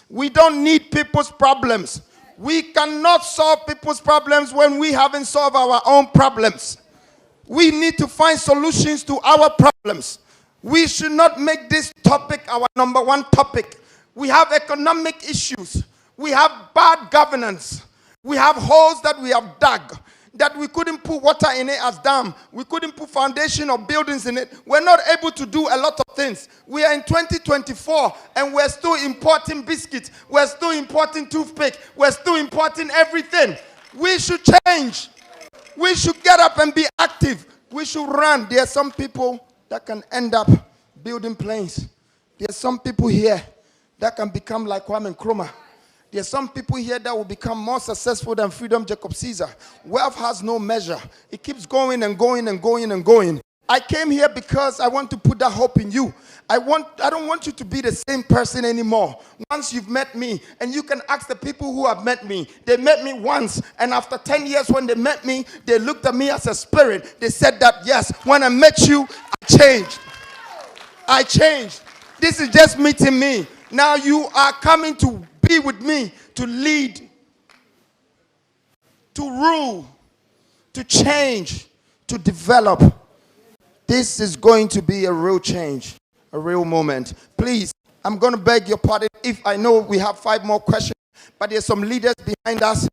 We don't need people's problems. We cannot solve people's problems when we haven't solved our own problems. We need to find solutions to our problems. We should not make this topic our number one topic. We have economic issues. We have bad governance. We have holes that we have dug, that we couldn't put water in it as dam. We couldn't put foundation or buildings in it. We're not able to do a lot of things. We are in 2024 and we're still importing biscuits. We're still importing toothpick. We're still importing everything. We should change. We should get up and be active. We should run. There are some people that can end up building planes. There are some people here that can become like Kwame Nkrumah. There are some people here that will become more successful than Freedom Jacob Caesar. Wealth has no measure. It keeps going and going and going and going. I came here because I want to put that hope in you. I don't want you to be the same person anymore. Once you've met me, and you can ask the people who have met me. They met me once, and after 10 years when they met me, they looked at me as a spirit. They said that, yes, when I met you, I changed. I changed. This is just meeting me. Now you are coming to be with me, to lead, to rule, to change, to develop. This is going to be a real change, a real moment. Please, I'm going to beg your pardon if I know we have 5 more questions, but there's some leaders behind us.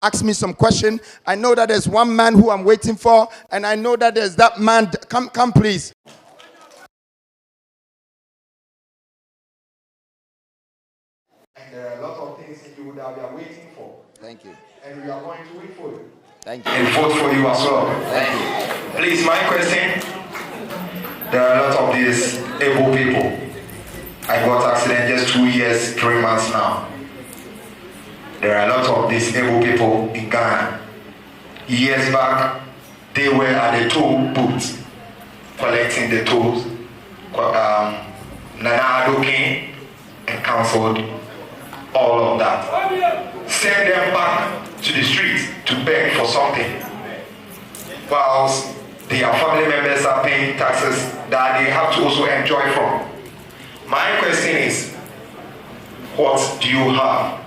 Ask me some question. I know that there's one man who I'm waiting for, and I know that there's that man. Come please. And there are a lot of things in you that we are waiting for. Thank you. And we are going to wait for you. Thank you. And vote for you as well. Thank you. Please, my question, there are a lot of these able people. I got accident just 2 years, 3 months now. There are a lot of these able people in Ghana. Years back, they were at the toll booth, collecting the tolls. Nana Addo came and cancelled all of that. Send them back to the streets to beg for something, whilst their family members are paying taxes that they have to also enjoy from. My question is, what do you have?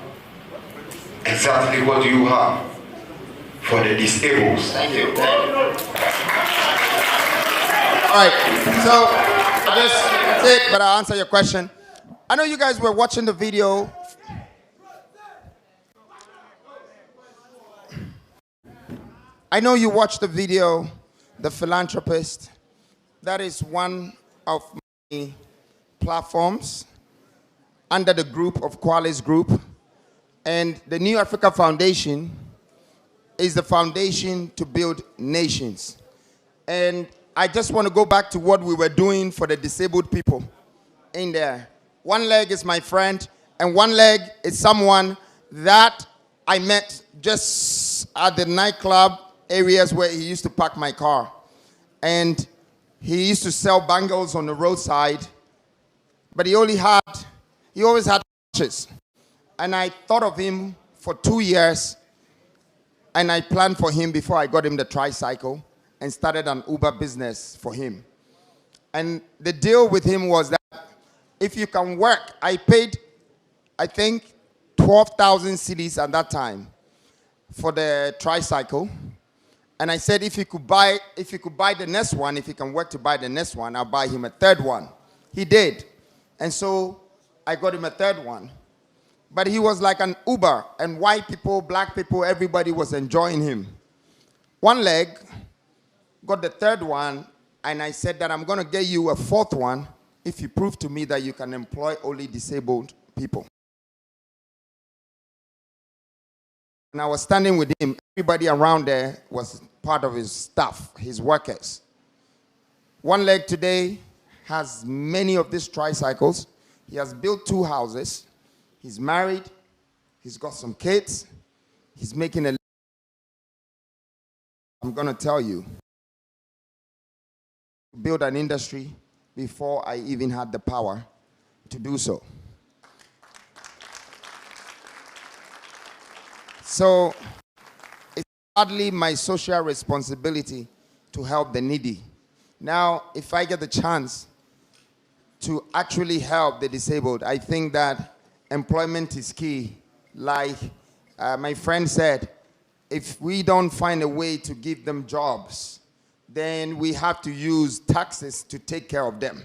Exactly what do you have for the disabled? Thank you. All right, so that's it, but I'll answer your question. I know you guys were watching the video. I know you watched the video, The Philanthropist. That is one of my platforms under the group of Kwale's group. And the New Africa Foundation is the foundation to build nations. And I just want to go back to what we were doing for the disabled people in there. One leg is my friend, and one leg is someone that I met just at the nightclub areas where he used to park my car. And he used to sell bangles on the roadside, but he always had watches. And I thought of him for 2 years, And I planned for him before I got him the tricycle and started an Uber business for him. And the deal with him was that if you can work, I paid, I think, 12,000 cedis at that time for the tricycle. And I said if he could buy the next one, if he can work to buy the next one, I'll buy him a third one. He did. And so I got him a third one. But he was like an Uber, and white people, black people, everybody was enjoying him. One leg, got the third one, and I said that I'm going to get you a fourth one if you prove to me that you can employ only disabled people. And I was standing with him. Everybody around there was part of his staff, his workers. One leg today has many of these tricycles. He has built 2 houses. He's married. He's got some kids. He's making a... I'm going to tell you. Build an industry before I even had the power to do so. So it's hardly my social responsibility to help the needy. Now, if I get the chance to actually help the disabled, I think that employment is key. Like my friend said, if we don't find a way to give them jobs, then we have to use taxes to take care of them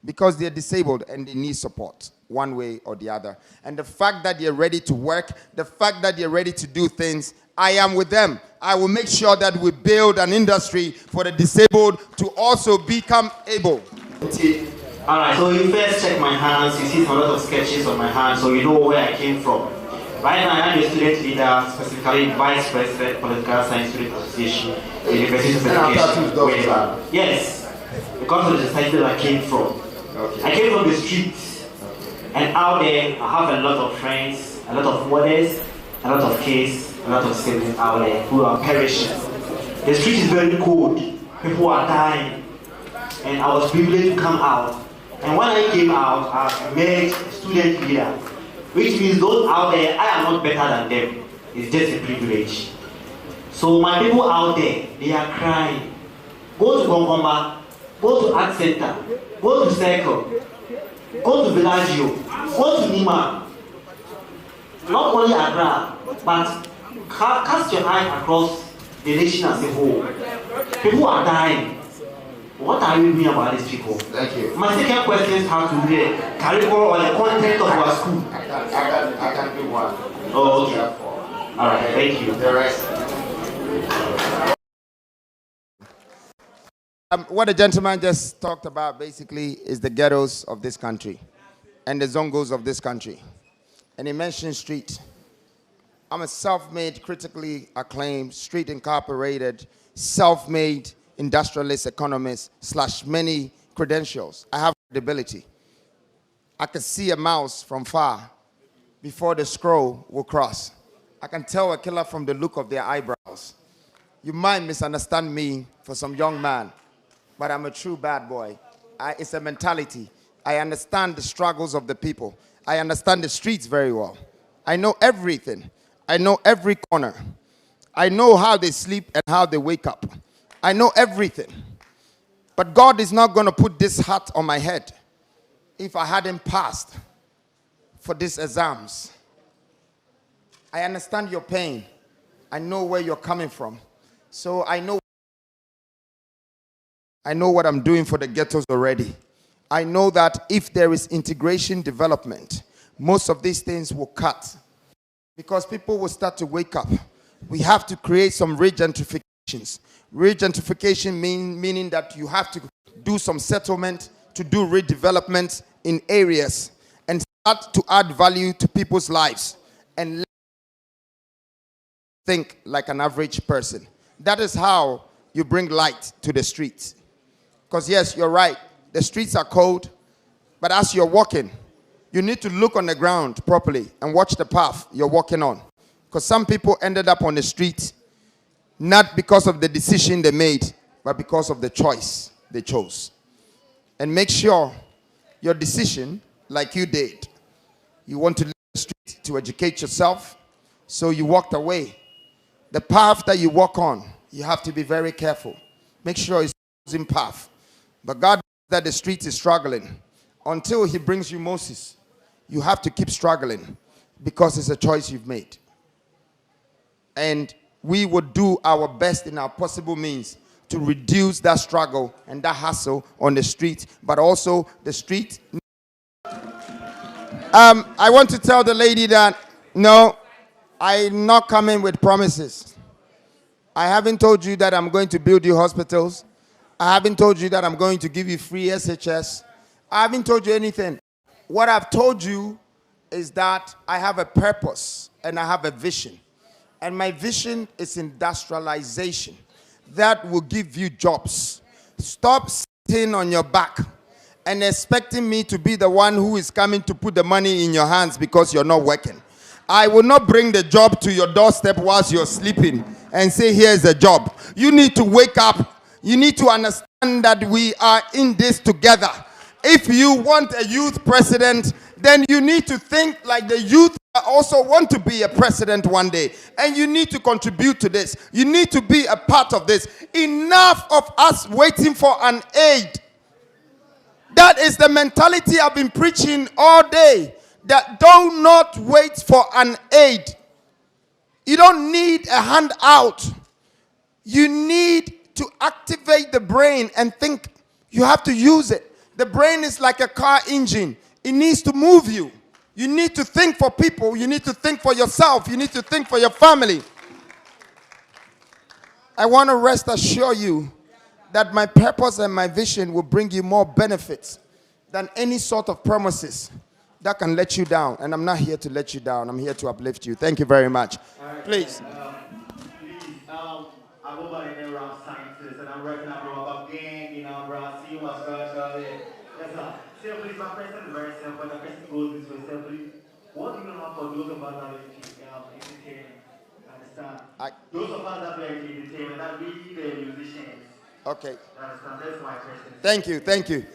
because they're disabled and they need support one way or the other. And the fact that they're ready to work, the fact that they're ready to do things, I am with them. I will make sure that we build an industry for the disabled to also become able. All right, so you first check my hands, you see a lot of sketches on my hands, so you know where I came from. Right now, I'm a student leader, specifically Vice President, Political Science Student Association, University of Education. Yes, because of the society that I came from. Okay. I came from the streets, and out there, I have a lot of friends, a lot of mothers, a lot of kids, a lot of siblings out there who are perishing. The street is very cold, people are dying, and I was privileged to come out. And when I came out, I made student leader, which means those out there, I am not better than them. It's just a privilege. So my people out there, they are crying. Go to Gongoma, go to Art Center, go to Circle, go to Villaggio, go to Nima. Not only Accra, but cast your eye across the nation as a whole. People are dying. What are you doing about these people? Thank you. My second question has to do with the curriculum or the content of our school. I can do one. Oh, okay. All right, thank you. The rest. What the gentleman just talked about basically is the ghettos of this country and the zongos of this country. And he mentioned street. I'm a self-made, critically acclaimed, street incorporated, self-made industrialist economist / many credentials. I have credibility. I can see a mouse from far before the scroll will cross. I can tell a killer from the look of their eyebrows. You might misunderstand me for some young man, but I'm a true bad boy. It's a mentality. I understand the struggles of the people. I understand the streets very well. I know everything. I know every corner. I know how they sleep and how they wake up. I know everything. But God is not going to put this hat on my head if I hadn't passed for these exams. I understand your pain. I know where you're coming from. So I know what I'm doing for the ghettos already. I know that if there is integration development, most of these things will cut because people will start to wake up. We have to create some regentrifications. Regentrification meaning that you have to do some settlement to do redevelopment in areas and start to add value to people's lives and think like an average person. That is how you bring light to the streets. Because yes, you're right, the streets are cold, but as you're walking, you need to look on the ground properly and watch the path you're walking on. Because some people ended up on the street not because of the decision they made, but because of the choice they chose. And make sure your decision, like you did, you want to leave the street to educate yourself, so you walked away The path that you walk on, you have to be very careful. Make sure it's a chosen path. But God knows that the street is struggling. Until he brings you Moses, you have to keep struggling because it's a choice you've made. And we would do our best in our possible means to reduce that struggle and that hassle on the street, but also the street. I want to tell the lady that, no, I'm not coming with promises. I haven't told you that I'm going to build you hospitals. I haven't told you that I'm going to give you free SHS. I haven't told you anything. What I've told you is that I have a purpose and I have a vision. And my vision is industrialization that will give you jobs. Stop sitting on your back and expecting me to be the one who is coming to put the money in your hands because you're not working. I will not bring the job to your doorstep whilst you're sleeping and say, here's a job. You need to wake up. You need to understand that we are in this together. If you want a youth president, then you need to think like the youth also want to be a president one day. And you need to contribute to this. You need to be a part of this. Enough of us waiting for an aid. That is the mentality I've been preaching all day. That do not wait for an aid. You don't need a handout. You need to activate the brain and think. You have to use it. The brain is like a car engine. It needs to move you. You need to think for people. You need to think for yourself. You need to think for your family. I want to rest assure you that my purpose and my vision will bring you more benefits than any sort of promises that can let you down. And I'm not here to let you down. I'm here to uplift you. Thank you very much. Right. Please. I go by the name of scientist, and I'm working on a game, see what's going on. Yes, sir. Simply, my question is very simple. The question goes this way simply. What do you know for those of us that are entertainment? Understand? Those of us that are entertainment, that we the musicians. Okay. Understand? That's my question. Thank you. Thank you.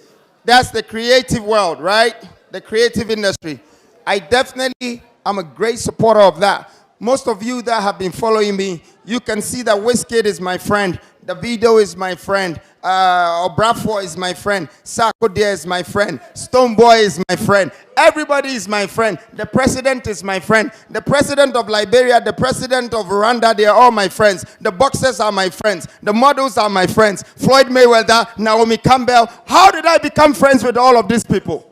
That's the creative world, right? The creative industry. I definitely am a great supporter of that. Most of you that have been following me, you can see that Wizkid is my friend. Davido is my friend. Obrafour is my friend. Sarkodie is my friend. Stonebwoy is my friend. Everybody is my friend. The president is my friend. The president of Liberia, the president of Rwanda, they are all my friends. The boxers are my friends. The models are my friends. Floyd Mayweather, Naomi Campbell. How did I become friends with all of these people?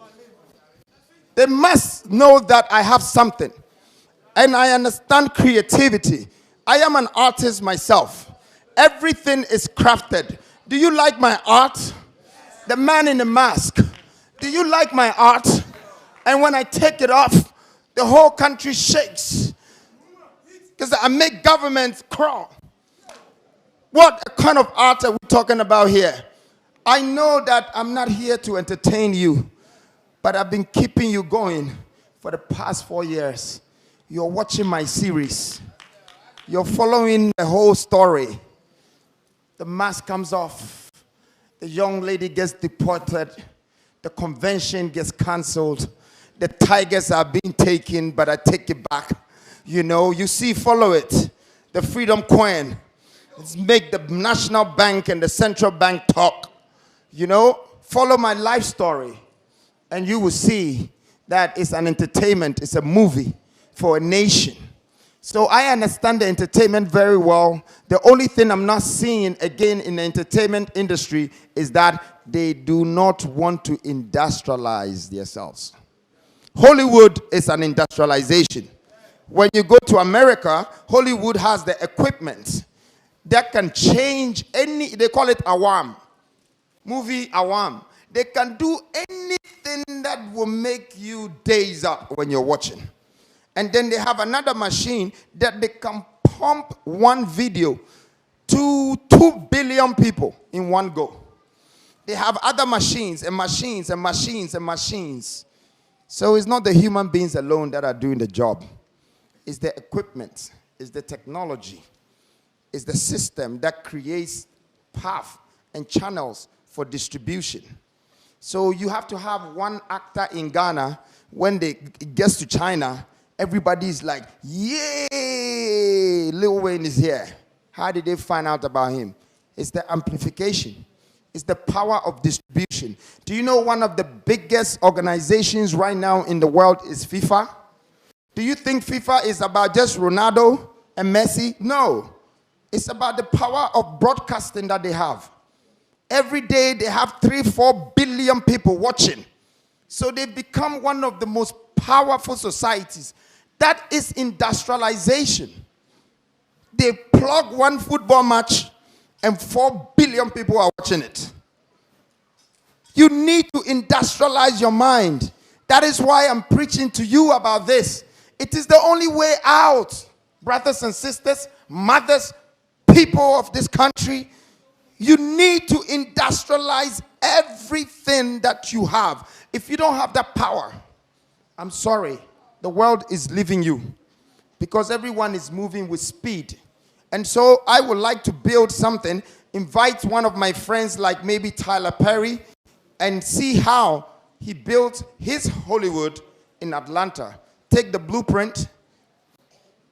They must know that I have something. And I understand creativity. I am an artist myself. Everything is crafted. Do you like my art? The man in the mask. Do you like my art? And when I take it off, the whole country shakes. Because I make governments crawl. What kind of art are we talking about here? I know that I'm not here to entertain you, but I've been keeping you going for the past 4 years. You're watching my series. You're following the whole story. The mask comes off. The young lady gets deported. The convention gets cancelled. The tigers are being taken, but I take it back. You see, follow it. The freedom coin. Let's make the National Bank and the Central Bank talk. Follow my life story. And you will see that it's an entertainment. It's a movie for a nation. So I understand the entertainment very well. The only thing I'm not seeing again in the entertainment industry is that they do not want to industrialize themselves. Hollywood is an industrialization. When you go to America, Hollywood has the equipment that can change they call it awam. Movie awam. They can do anything that will make you daze up when you're watching. And then they have another machine that they can pump one video to 2 billion people in one go. They have other machines and machines and machines and machines. So it's not the human beings alone that are doing the job. It's the equipment. It's the technology. It's the system that creates path and channels for distribution. So you have to have one actor in Ghana when it gets to China, Everybody's like, yay, Lil Wayne is here. How did they find out about him? It's the amplification. It's the power of distribution. Do you know one of the biggest organizations right now in the world is FIFA? Do you think FIFA is about just Ronaldo and Messi? No. It's about the power of broadcasting that they have. Every day they have 3-4 billion people watching. So they've become one of the most powerful societies. That is industrialization. They plug one football match and 4 billion people are watching it. You need to industrialize your mind. That is why I'm preaching to you about this. It is the only way out, brothers and sisters, mothers, people of this country. You need to industrialize everything that you have. If you don't have that power, I'm sorry, the world is leaving you because everyone is moving with speed. And so I would like to build something, invite one of my friends like maybe Tyler Perry and see how he built his Hollywood in Atlanta. Take the blueprint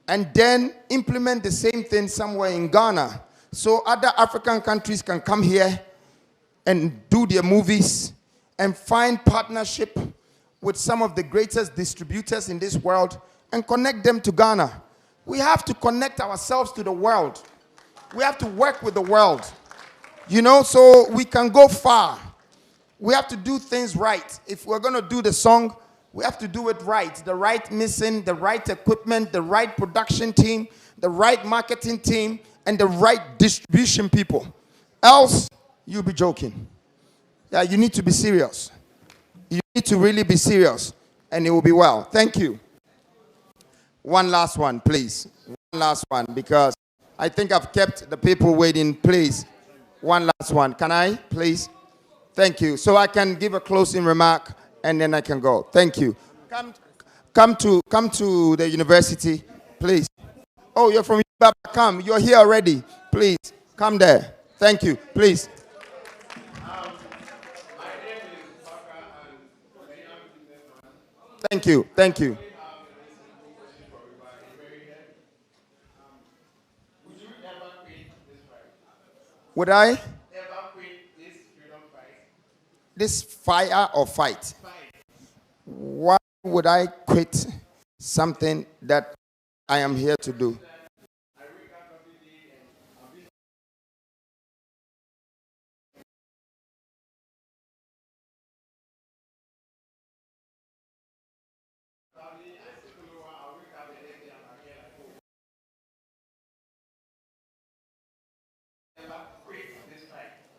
and then implement the same thing somewhere in Ghana. So other African countries can come here and do their movies and find partnership with some of the greatest distributors in this world and connect them to Ghana. We have to connect ourselves to the world. We have to work with the world, you know, so we can go far. We have to do things right. If we're going to do the song, we have to do it right. The right mixing, the right equipment, the right production team, the right marketing team, and the right distribution people. Else, you'll be joking. Yeah, you need to be serious. You need to really be serious, and it will be well. Thank you. One last one, please. One last one, because I think I've kept the people waiting. Please, one last one. Can I, please? Thank you. So I can give a closing remark, and then I can go. Thank you. Come to the university, please. Oh, you're from Baba. Come. You're here already. Please, come there. Thank you. Please. Thank you. Thank you. Would I ever quit this freedom fight? This fire or fight? Why would I quit something that I am here to do?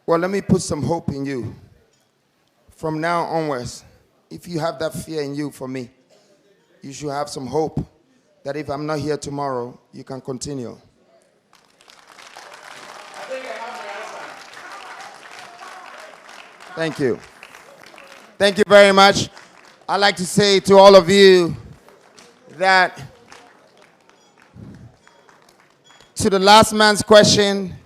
Well, let me put some hope in you. From now onwards, if you have that fear in you for me, you should have some hope that if I'm not here tomorrow, you can continue. Thank you. Thank you very much. I'd like to say to all of you that to the last man's question,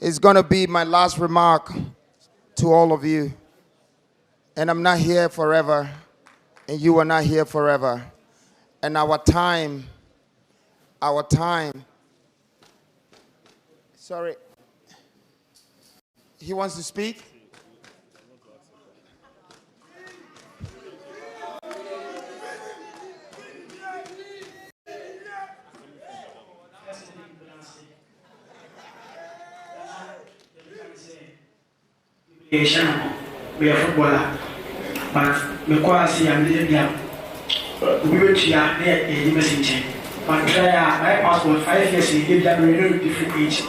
is going to be my last remark to all of you. And I'm not here forever, and you are not here forever. And our time, sorry, he wants to speak? We are footballer, but because I'm the we were here near a message. But my passport 5 years in give them a different age.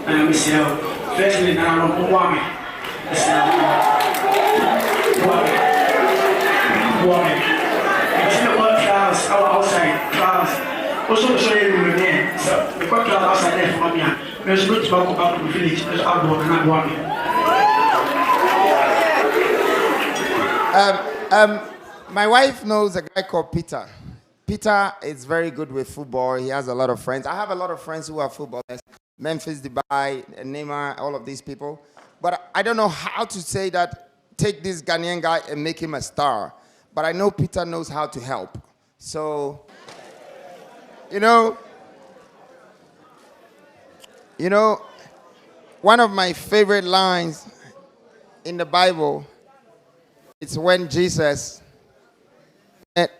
And I'm saying, firstly, now I'm woman. It's the world trials, our outside trials. Also, sorry, we were there. So, we got outside there for me. There's no talk about the village, there's outdoor and not woman. My wife knows a guy called Peter. Peter is very good with football. He has a lot of friends. I have a lot of friends who are footballers. Memphis, Dubai, Neymar, all of these people. But I don't know how to say that, take this Ghanaian guy and make him a star. But I know Peter knows how to help. So You know, one of my favorite lines in the Bible is when Jesus,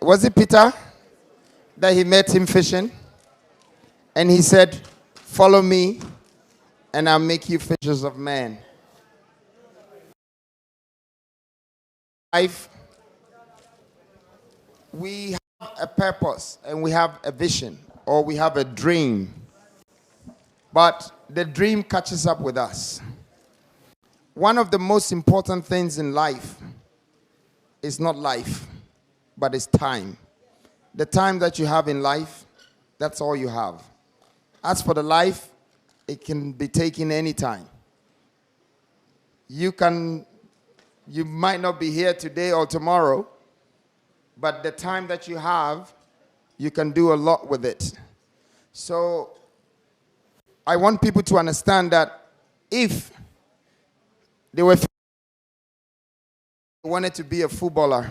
was it Peter that he met him fishing? And he said, "Follow me, and I'll make you fishers of men." Life, we have a purpose and we have a vision, or we have a dream. But the dream catches up with us. One of the most important things in life is not life, but it's time. The time that you have in life, that's all you have. As for the life, it can be taken anytime. You might not be here today or tomorrow, but the time that you have, you can do a lot with it. So I want people to understand that if they wanted to be a footballer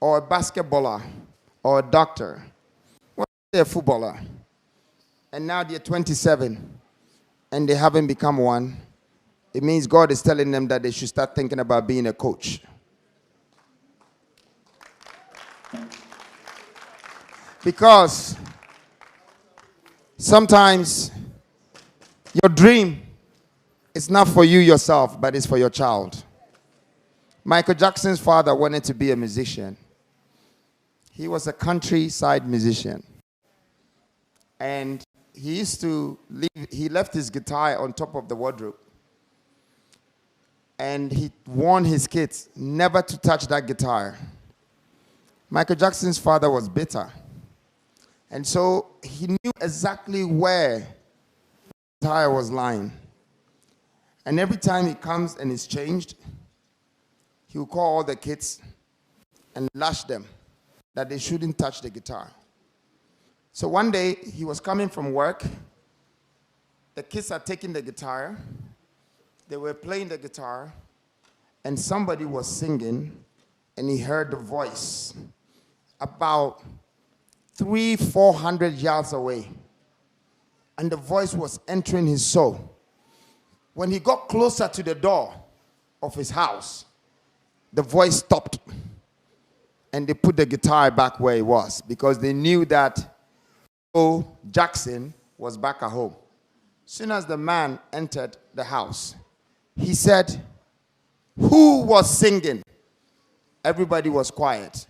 or a basketballer or a doctor, well, they're a footballer, and now they're 27 and they haven't become one, it means God is telling them that they should start thinking about being a coach. Because sometimes your dream is not for you yourself, but it's for your child. Michael Jackson's father wanted to be a musician. He was a countryside musician. And he left his guitar on top of the wardrobe. And he warned his kids never to touch that guitar. Michael Jackson's father was bitter. And so he knew exactly where the guitar was lying. And every time he comes and it's changed, he will call all the kids and lash them that they shouldn't touch the guitar. So one day, he was coming from work. The kids are taking the guitar. They were playing the guitar, and somebody was singing, and he heard the voice about 300-400 yards away. And the voice was entering his soul. When he got closer to the door of his house, the voice stopped. And they put the guitar back where it was, because they knew that Jackson was back at home. As soon as the man entered the house, he said, "Who was singing?" Everybody was quiet.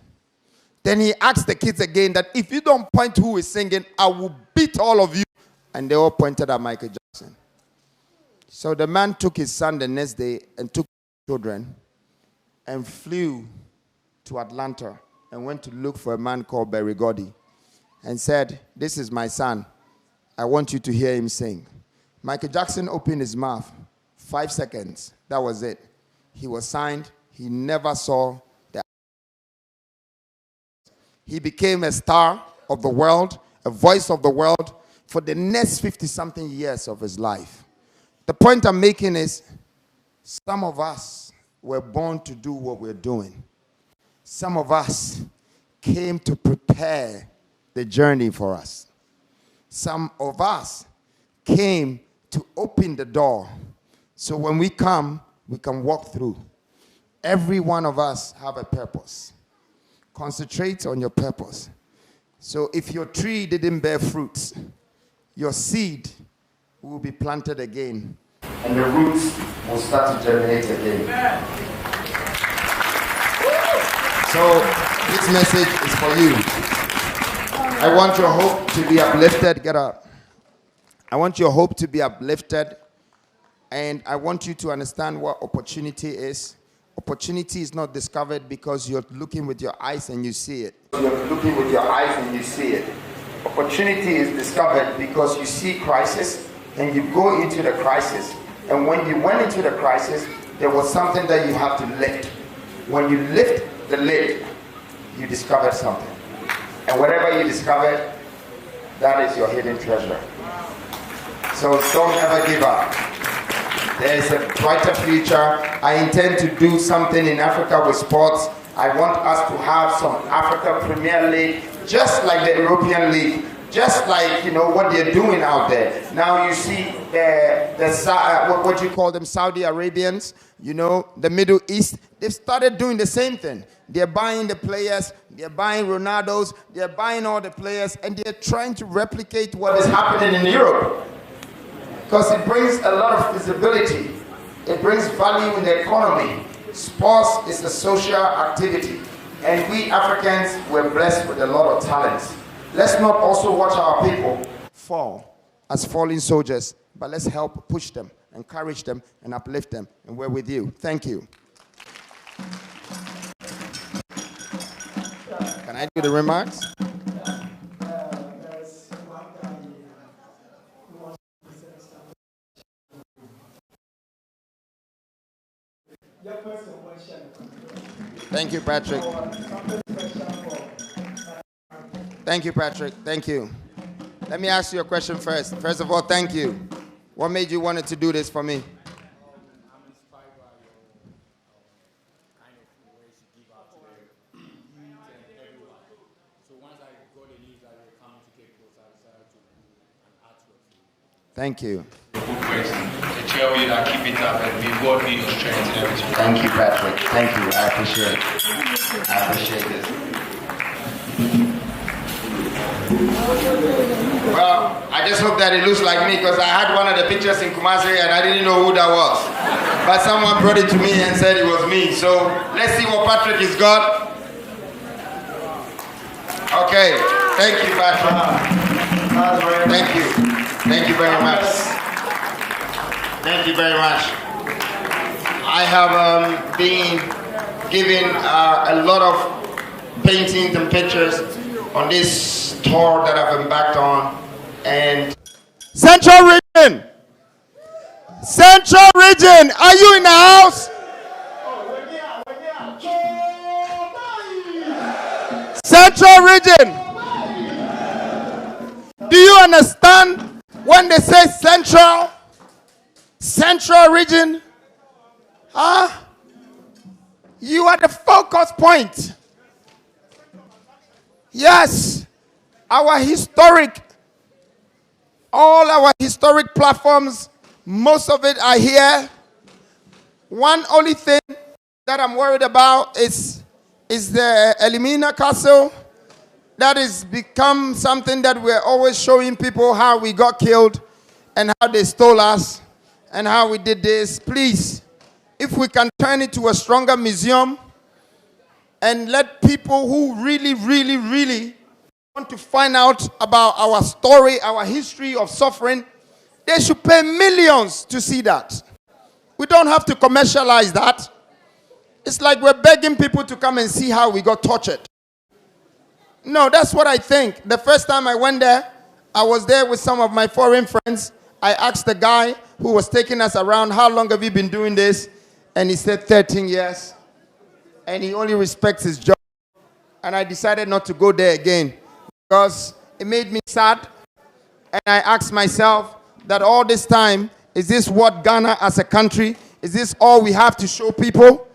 Then he asked the kids again that if you don't point who is singing, I will beat all of you. And they all pointed at Michael Jackson. So the man took his son the next day and took children and flew to Atlanta and went to look for a man called Berry Gordy and said, "This is my son. I want you to hear him sing." Michael Jackson opened his mouth. 5 seconds. That was it. He was signed. He never saw the... He became a star of the world, a voice of the world for the next 50-something years of his life. The point I'm making is some of us were born to do what we're doing. Some of us came to prepare the journey for us. Some of us came to open the door. So when we come, we can walk through. Every one of us have a purpose. Concentrate on your purpose. So if your tree didn't bear fruits, your seed will be planted again, and the roots will start to germinate again. So this message is for you. I want your hope to be uplifted. Get up. I want your hope to be uplifted. And I want you to understand what opportunity is. Opportunity is not discovered because you're looking with your eyes and you see it. You're looking with your eyes and you see it. Opportunity is discovered because you see crisis and you go into the crisis. And when you went into the crisis, there was something that you have to lift. When you lift the lid, you discovered something. And whatever you discovered, that is your hidden treasure. So don't ever give up. There is a brighter future. I intend to do something in Africa with sports. I want us to have some Africa Premier League, just like the European League, just like, you know, what they're doing out there. Now you see what you call them, Saudi Arabians, you know, the Middle East, they've started doing the same thing. They're buying the players, they're buying Ronaldos, they're buying all the players, and they're trying to replicate what is happening in Europe. Because it brings a lot of visibility. It brings value in the economy. Sports is a social activity. And we Africans were blessed with a lot of talents. Let's not also watch our people fall as fallen soldiers, but let's help push them, encourage them, and uplift them. And we're with you. Thank you. Can I do the remarks? Thank you, Patrick. Thank you, Patrick. Thank you. Let me ask you a question first. First of all, thank you. What made you want to do this for me? Thank you. To tell you that keep it up and may God be your strength and everything. Thank you, Patrick. Thank you. I appreciate it. I appreciate this. Well, I just hope that it looks like me because I had one of the pictures in Kumasi and I didn't know who that was. But someone brought it to me and said it was me. So let's see what Patrick has got. Okay. Thank you, Patrick. Thank you. Thank you very much. Thank you very much. I have been given a lot of paintings and pictures on this tour that I've embarked on. And Central Region! Central Region! Are you in the house? Central Region! Do you understand when they say Central Region? You are the focus point. Yes, all our historic platforms, most of it are here. One only thing that I'm worried about is the Elimina Castle. That has become something that we're always showing people how we got killed and how they stole us and how we did this. Please, if we can turn it to a stronger museum and let people who really, really, really want to find out about our story, our history of suffering, they should pay millions to see that. We don't have to commercialize that. It's like we're begging people to come and see how we got tortured. No, that's what I think. The first time I went there, I was there with some of my foreign friends. I asked the guy who was taking us around, how long have you been doing this? And he said 13 years. And he only respects his job. And I decided not to go there again because it made me sad. And I asked myself that all this time, is this what Ghana as a country, is this all we have to show people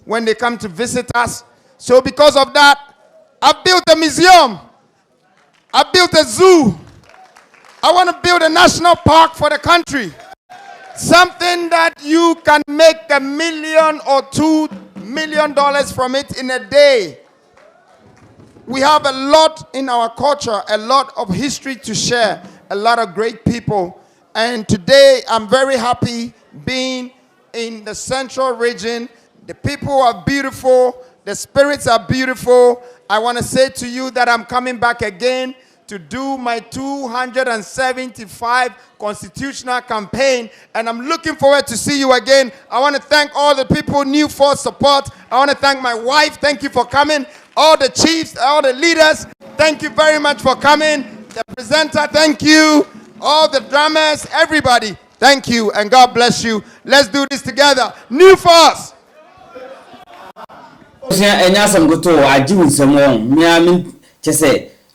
when they come to visit us? So because of that, I built a museum. I built a zoo. I want to build a national park for the country. Something that you can make $1 million or $2 million from it in a day. We have a lot in our culture, a lot of history to share, a lot of great people. And today I'm very happy being in the Central Region. The people are beautiful. The spirits are beautiful. I want to say to you that I'm coming back again to do my 275 constitutional campaign, and I'm looking forward to see you again. I want to thank all the people new for support. I want to thank my wife. Thank you for coming. All the chiefs, all the leaders, thank you very much for coming. The presenter, thank you. All the drummers, everybody, thank you, and God bless you. Let's do this together. New Force.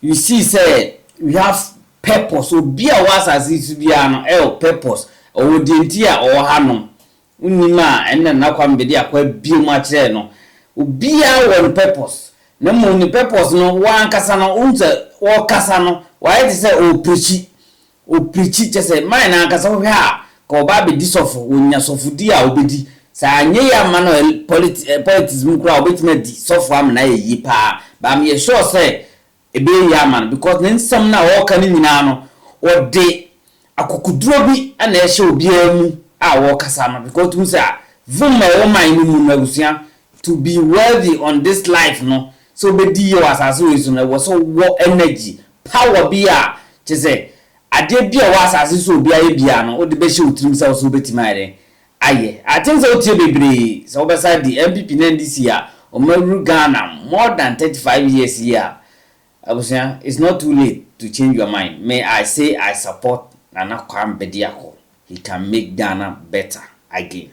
You see, say we have purpose. So be a was as it be an purpose or dintia or hanum. Unima and then now Kwame Bediako be much no. Be our one purpose. na mo ni purpose no wan kasa no unze wo kasa no why they say o preach just mine na kasa ho ha ko ba be disofo wonya sofudi a obedi sa anye ya ma no politics mu kura obetima di sofo am na yi pa ba me sure say ebe ya man because nsam na wo ka ni nyina no o de akokuduro bi ana ehye obi amu a wo kasa no because tu say vuma wo man ni mu na gusia to be worthy on this life no so be di yo asase we so na wo so wo energy power bi a che say ade bi a wo asase so obi aye bia no o de be hye otrim say so betima ire aye I think so tie bebre so be say the MPP na NDC a o maru Ghana more than 35 years here abusia it's not too late to change your mind. May I say I support Nana Kwame Bediako. He can make Ghana better again.